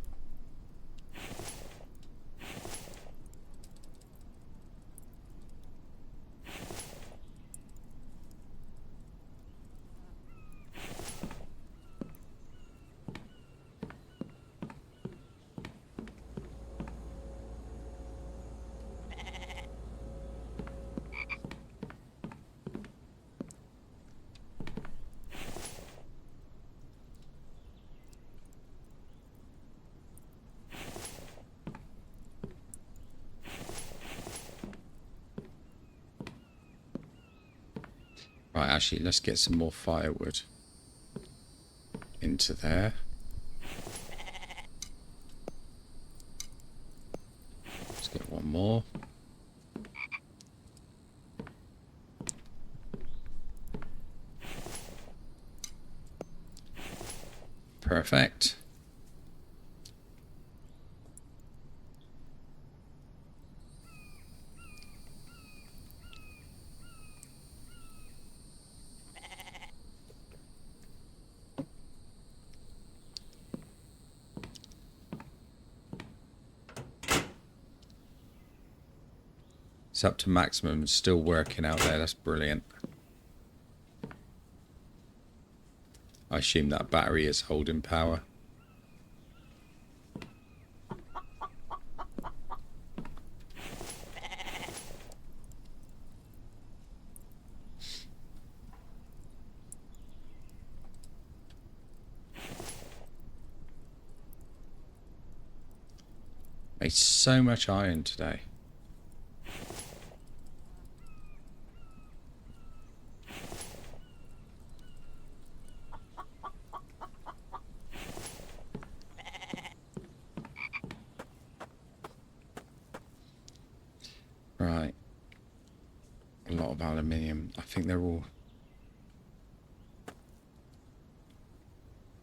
Right, actually, let's get some more firewood into there. Let's get 1 more. Perfect. It's up to maximum, still working out there. That's brilliant. I assume that battery is holding power. Made so much iron today. Right. A lot of aluminium. I think they're all...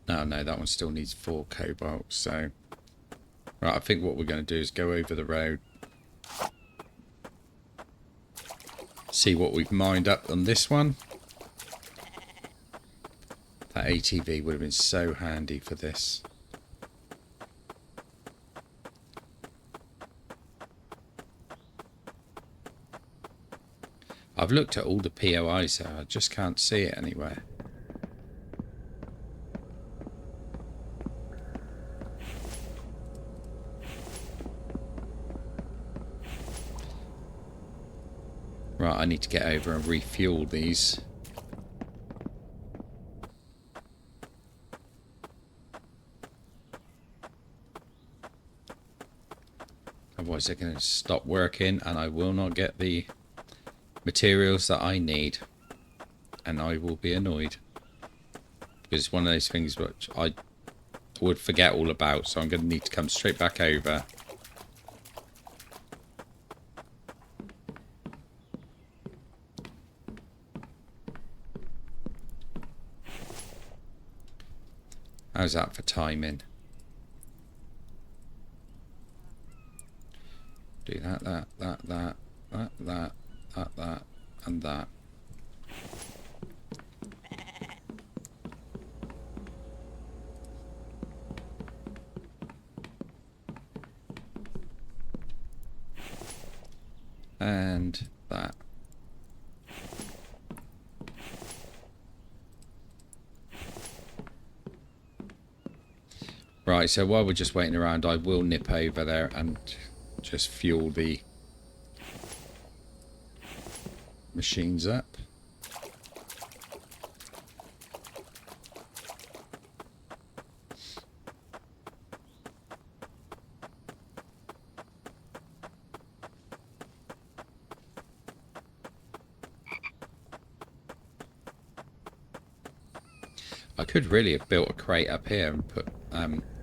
Oh, no, that one still needs 4 cobalt, so... Right, I think what we're going to do is go over the road. See what we've mined up on this one. That ATV would have been so handy for this. I've looked at all the POIs there, I just can't see it anywhere. Right, I need to get over and refuel these. Otherwise they're going to stop working and I will not get the materials that I need. And I will be annoyed. Because it's one of those things which I would forget all about. So I'm going to need to come straight back over. How's that for timing? Do that, and that. And that. Right, so while we're just waiting around, I will nip over there and just fuel the machines up. I could really have built a crate up here and put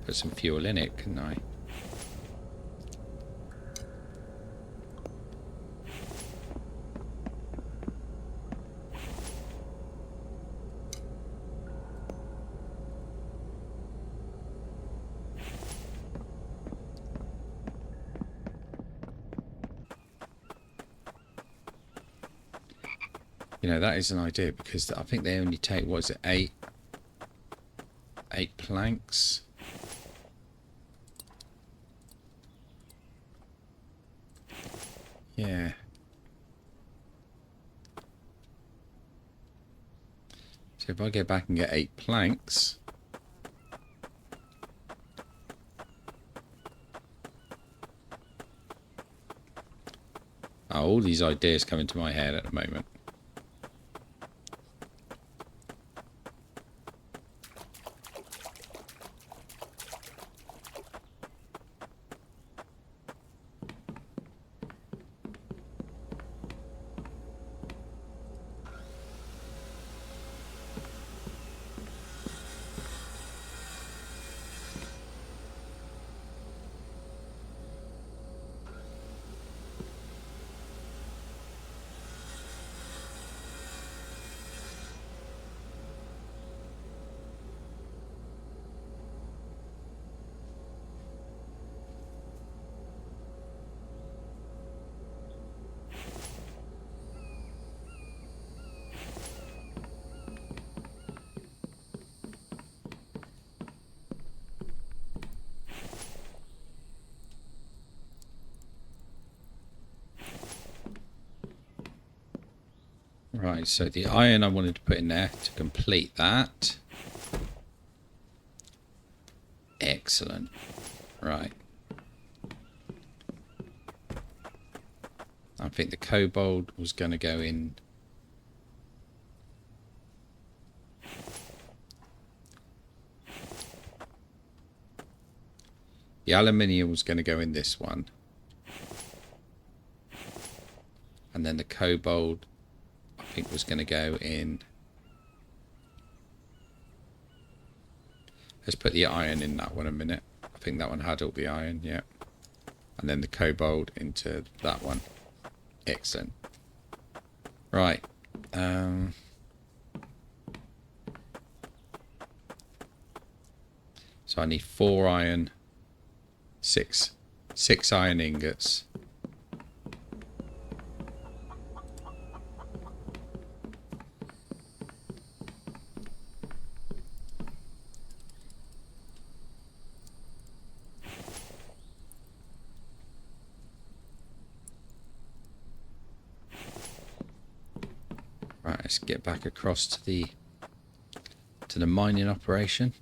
some fuel in it, couldn't I? You know, that is an idea, because I think they only take, what is it, eight planks. Yeah. So if I go back and get 8 planks, all these ideas come into my head at the moment. Right, so the iron I wanted to put in there to complete that. Excellent. Right. I think the cobalt was going to go in. The aluminium was going to go in this one. And then the cobalt, I think, was going to go in. Let's put the iron in that one a minute. I think that one had all the iron, yeah. And then the cobalt into that one. Excellent. Right. So I need 4 iron, 6 iron ingots. Right, let's get back across to the mining operation.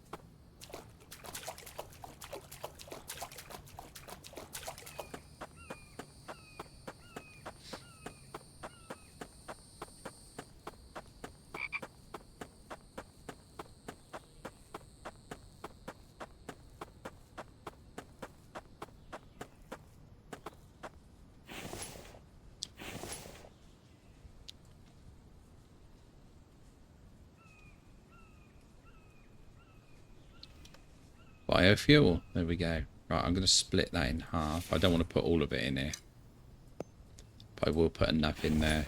Biofuel, there we go. Right, I'm going to split that in half. I don't want to put all of it in here, but I will put enough in there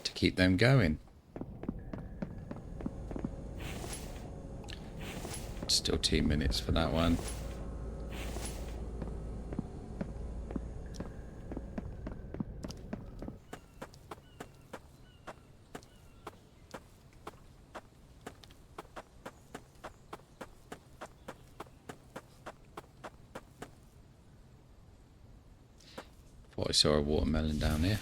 to keep them going. Still 2 minutes for that one. I saw a watermelon down here.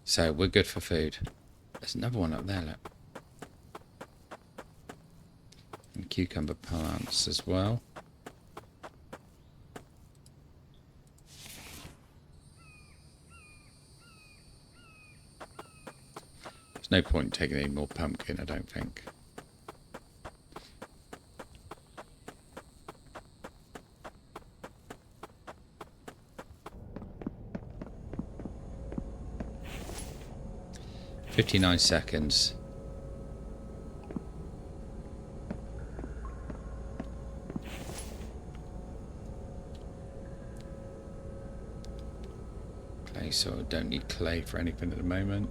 So we're good for food. There's another one up there, look. And cucumber plants as well. There's no point in taking any more pumpkin, I don't think. "59 seconds. Okay, so I don't need clay for anything at the moment.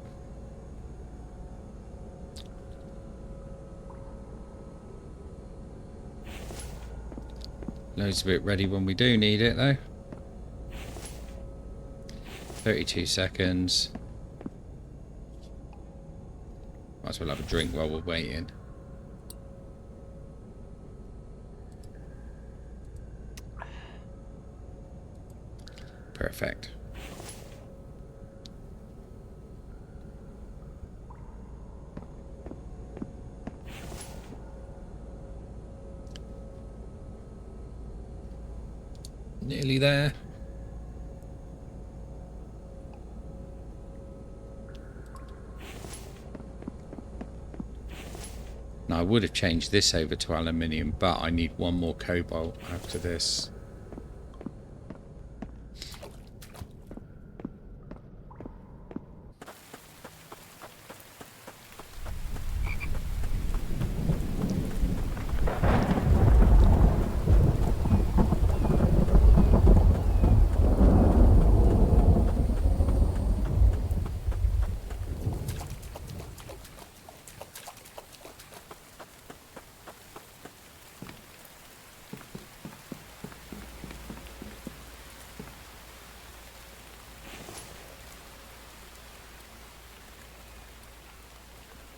Loads of it ready when we do need it though. 32 seconds. Might as well have a drink while we're waiting. Perfect. Nearly there. Now I would have changed this over to aluminium, but I need one more cobalt after this.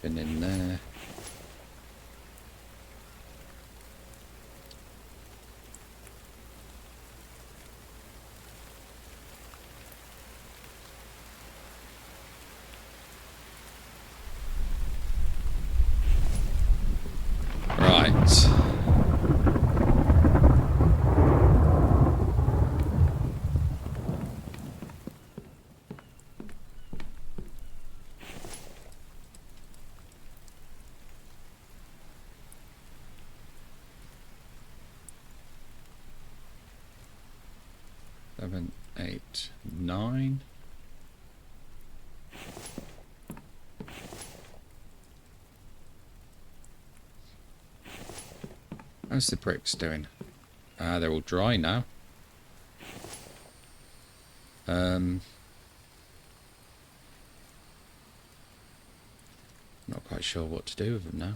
Been in there. Right. Seven, 8, 9. How's the bricks doing? Ah, they're all dry now. Not quite sure what to do with them now.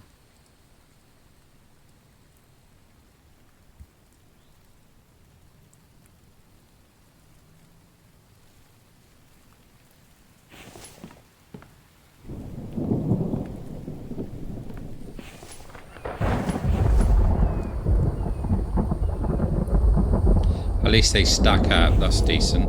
At least they stack up, that's decent.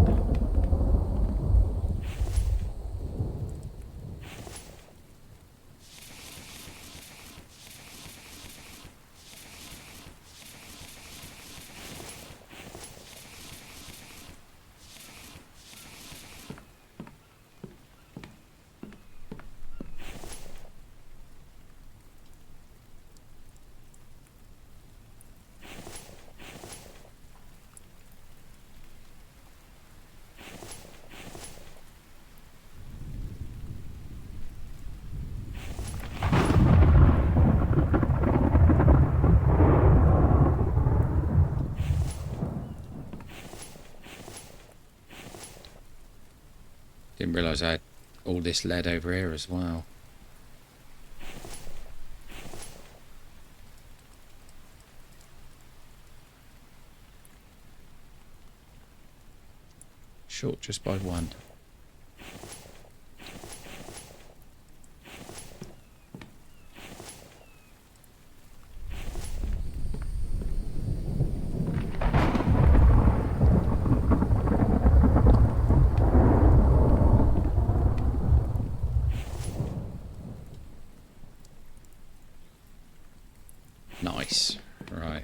Didn't realise I had all this lead over here as well. Short just by 1. Nice. Right.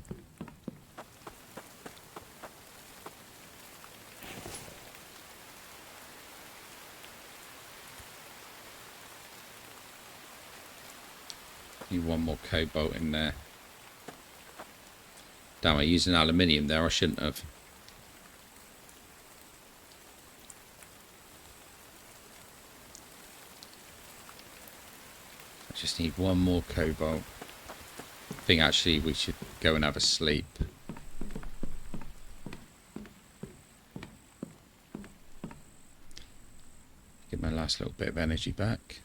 Need one more cobalt in there. Damn, I used an aluminium there. I shouldn't have. I just need one more cobalt. I think actually we should go and have a sleep. Get my last little bit of energy back.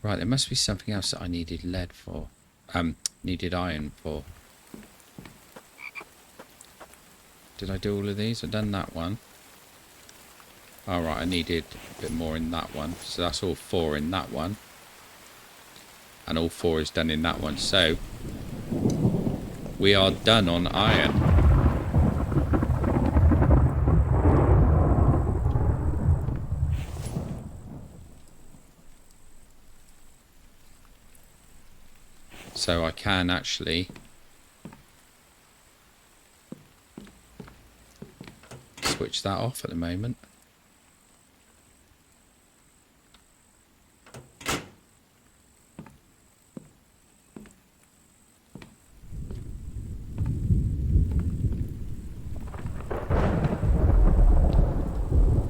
Right, there must be something else that I needed lead for. Needed iron for. Did I do all of these? I've done that one. Alright, I needed a bit more in that one. So that's all 4 in that one. And all 4 is done in that one. So, we are done on iron. So I can actually switch that off at the moment.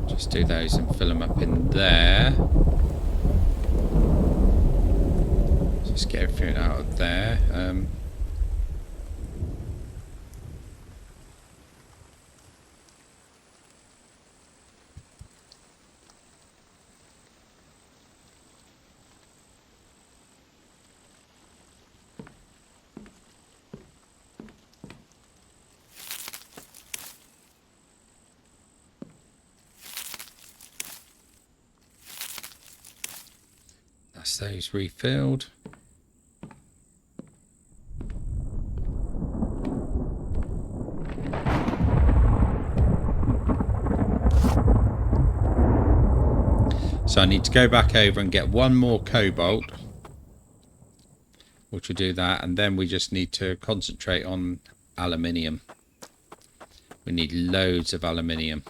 Just do those and fill them up in there. Just get everything out of there. That's those refilled. So I need to go back over and get one more cobalt, which will do that, and then we just need to concentrate on aluminium. We need loads of aluminium.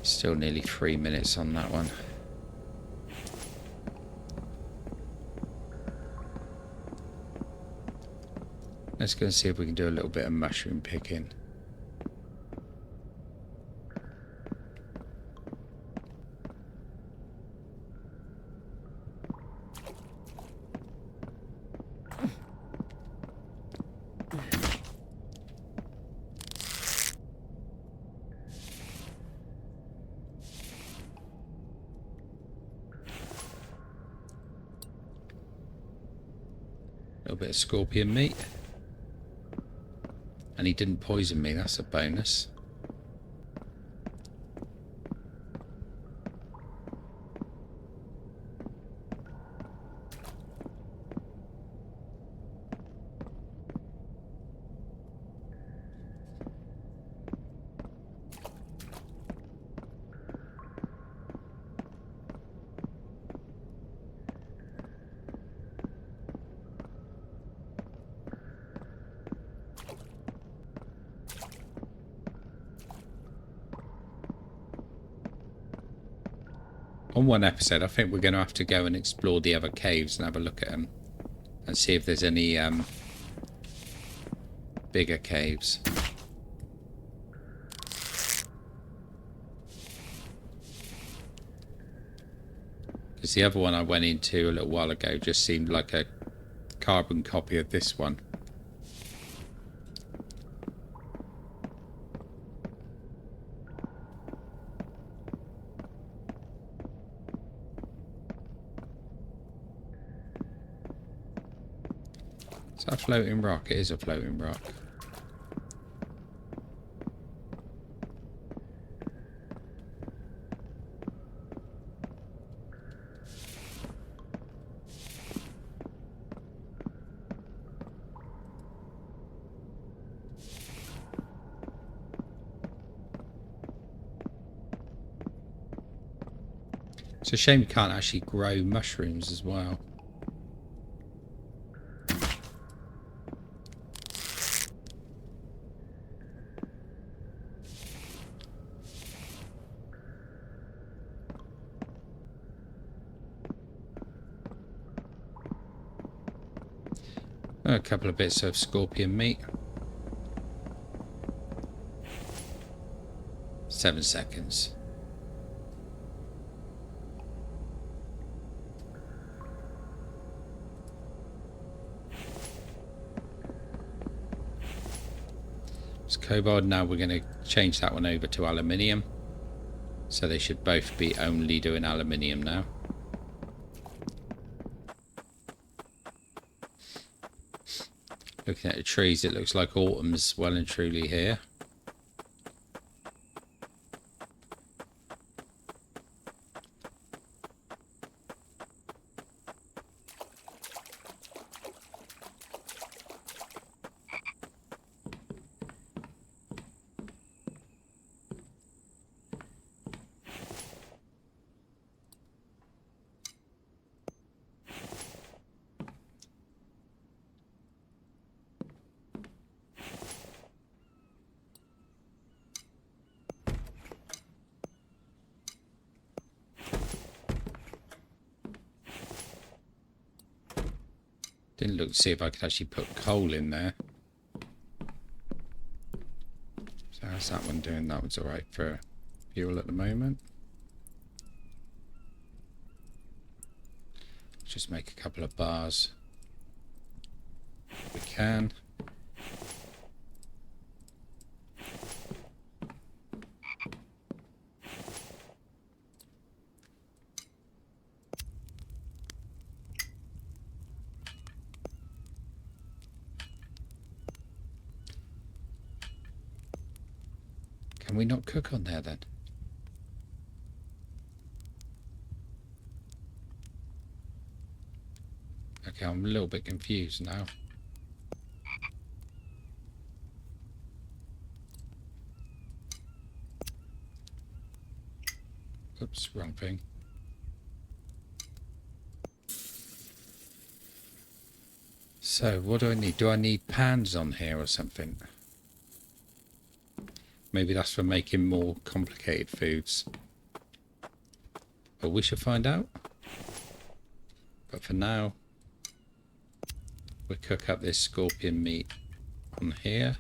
Still nearly 3 minutes on that one. Let's go and see if we can do a little bit of mushroom picking. A little bit of scorpion meat. And he didn't poison me, that's a bonus. On one episode, I think we're going to have to go and explore the other caves and have a look at them and see if there's any bigger caves. Because the other one I went into a little while ago just seemed like a carbon copy of this one. Is that a floating rock? It is a floating rock. It's a shame you can't actually grow mushrooms as well. A couple of bits of scorpion meat. 7 seconds. It's cobalt. Now we're going to change that one over to aluminium. So they should both be only doing aluminium now. Looking at the trees, it looks like autumn's well and truly here. Didn't look to see if I could actually put coal in there. So how's that one doing? That one's alright for fuel at the moment. Just make a couple of bars if we can. Can we not cook on there then? Okay, I'm a little bit confused now. Oops, wrong thing. So, what do I need? Do I need pans on here or something? Maybe that's for making more complicated foods. But we should find out. But for now, we'll cook up this scorpion meat on here.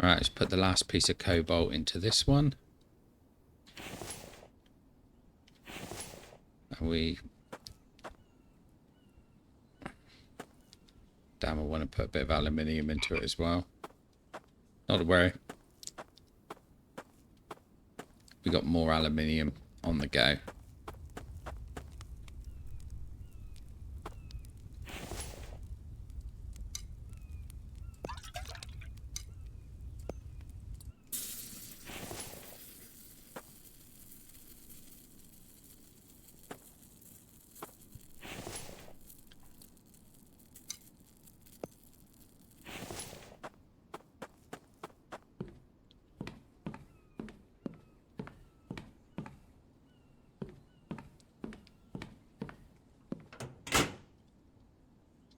Right, let's put the last piece of cobalt into this one. And damn, I want to put a bit of aluminium into it as well. Not to worry. We got more aluminium on the go.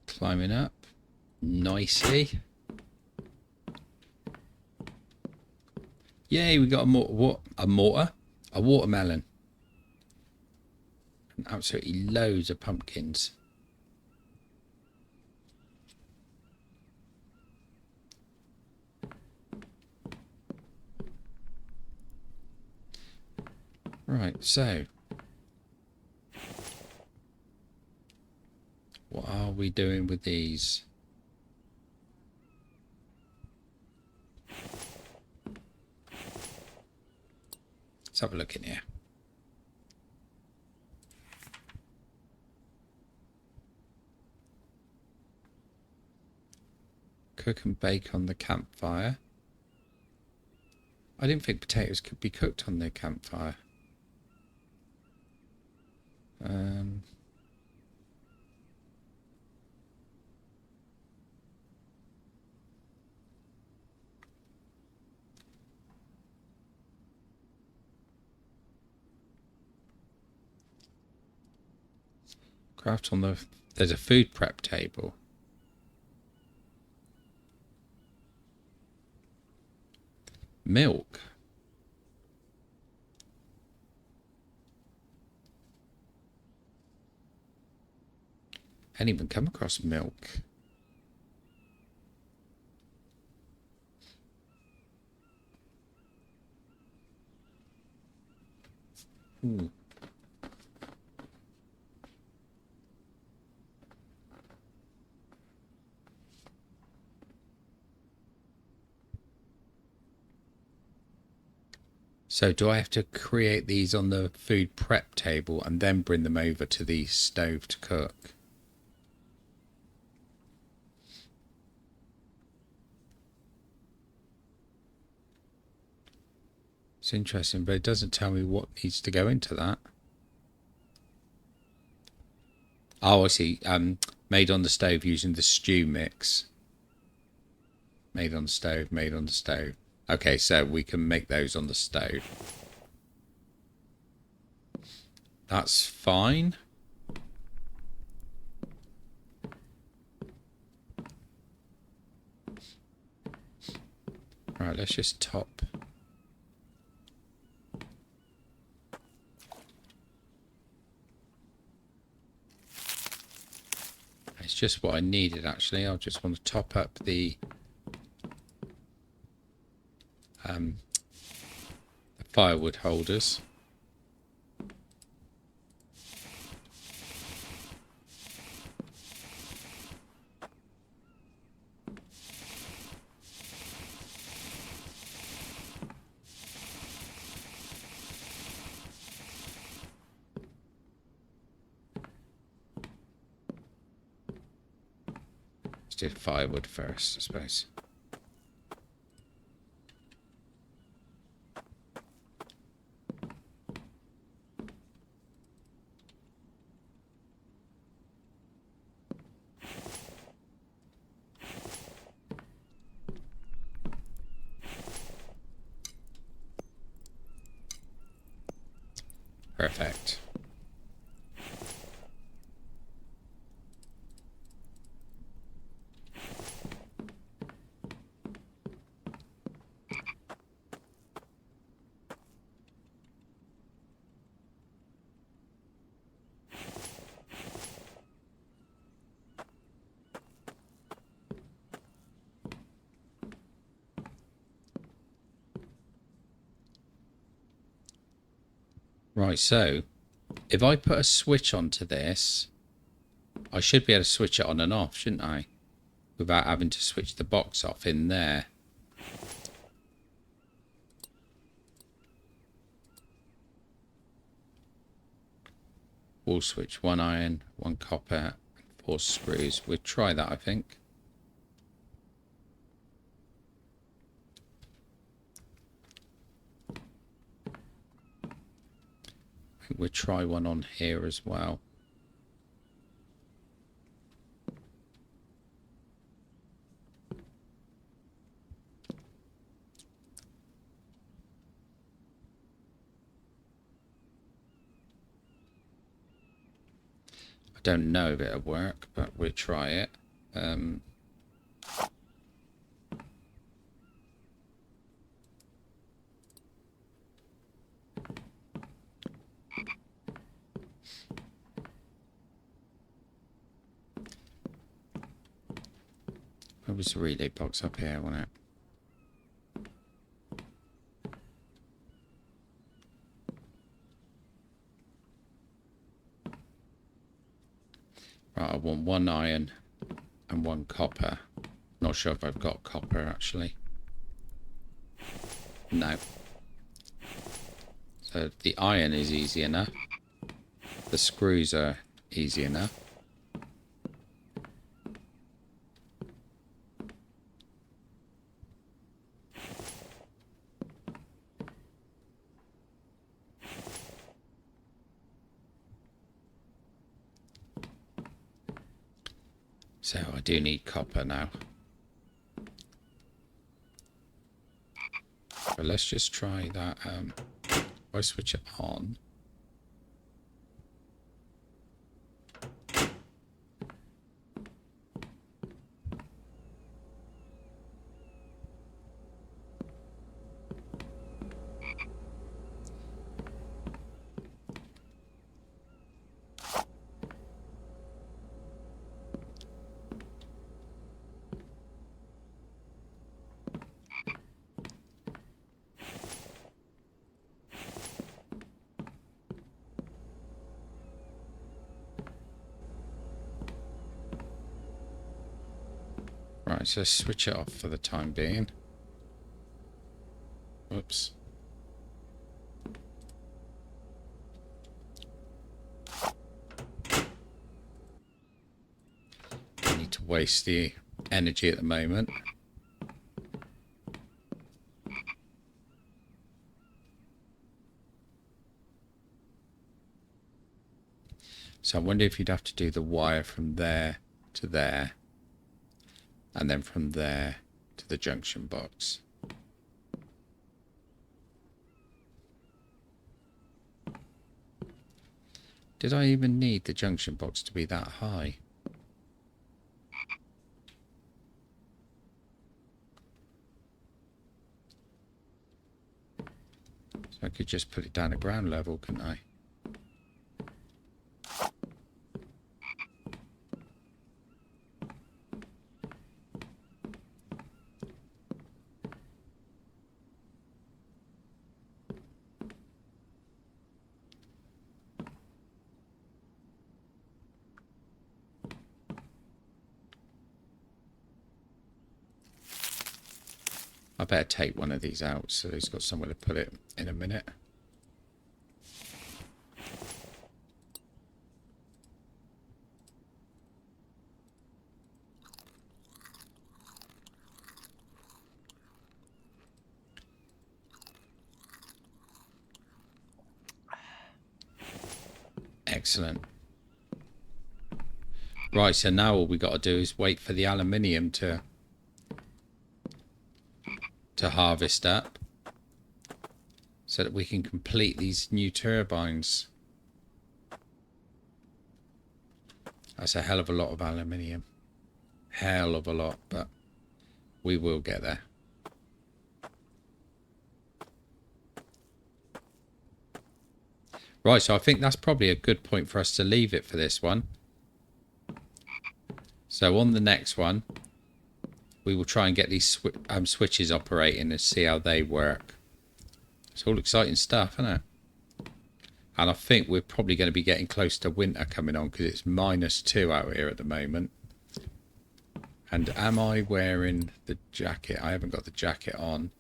Climbing up nicely. Yay, we got a mortar, a watermelon, and absolutely loads of pumpkins. Right, so what are we doing with these? Let's have a look in here. Cook and bake on the campfire. I didn't think potatoes could be cooked on the campfire. Craft on the... There's a food prep table. Milk. I hadn't even come across milk. Ooh. So do I have to create these on the food prep table and then bring them over to the stove to cook? It's interesting, but it doesn't tell me what needs to go into that. Oh, I see. Made on the stove using the stew mix. Made on the stove, made on the stove. Okay, so we can make those on the stove. That's fine. Right, let's just top. It's just what I needed, actually. I just want to top up the firewood holders. Let's do firewood first, I suppose. Perfect. Right, so if I put a switch onto this, I should be able to switch it on and off, shouldn't I? Without having to switch the box off in there. Wall switch, 1 iron, 1 copper, 4 screws. We'll try that, I think. I think we'll try one on here as well. I don't know if it'll work, but we'll try it. There was a relay box up here, wasn't it? Right, I want 1 iron and 1 copper. Not sure if I've got copper actually. No. So the iron is easy enough. The screws are easy enough. So I do need copper now. But let's just try that. If I switch it on. Right, so switch it off for the time being. Whoops. I need to waste the energy at the moment. So I wonder if you'd have to do the wire from there to there. And then from there to the junction box. Did I even need the junction box to be that high? So I could just put it down at ground level, couldn't I? I better take one of these out so he's got somewhere to put it in a minute. Excellent. Right, so now all we got to do is wait for the aluminium to harvest up so that we can complete these new turbines. That's a hell of a lot of aluminium. Hell of a lot, but we will get there. Right, so I think that's probably a good point for us to leave it for this one. So on the next one, we will try and get these switches operating and see how they work. It's all exciting stuff, isn't it? And I think we're probably going to be getting close to winter coming on because it's -2 out here at the moment. And am I wearing the jacket? I haven't got the jacket on.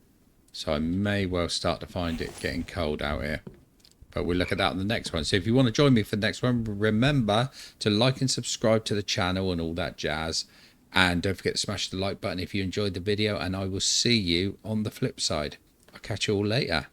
So I may well start to find it getting cold out here. But we'll look at that on the next one. So if you want to join me for the next one, remember to like and subscribe to the channel and all that jazz. And don't forget to smash the like button if you enjoyed the video. And I will see you on the flip side. I'll catch you all later.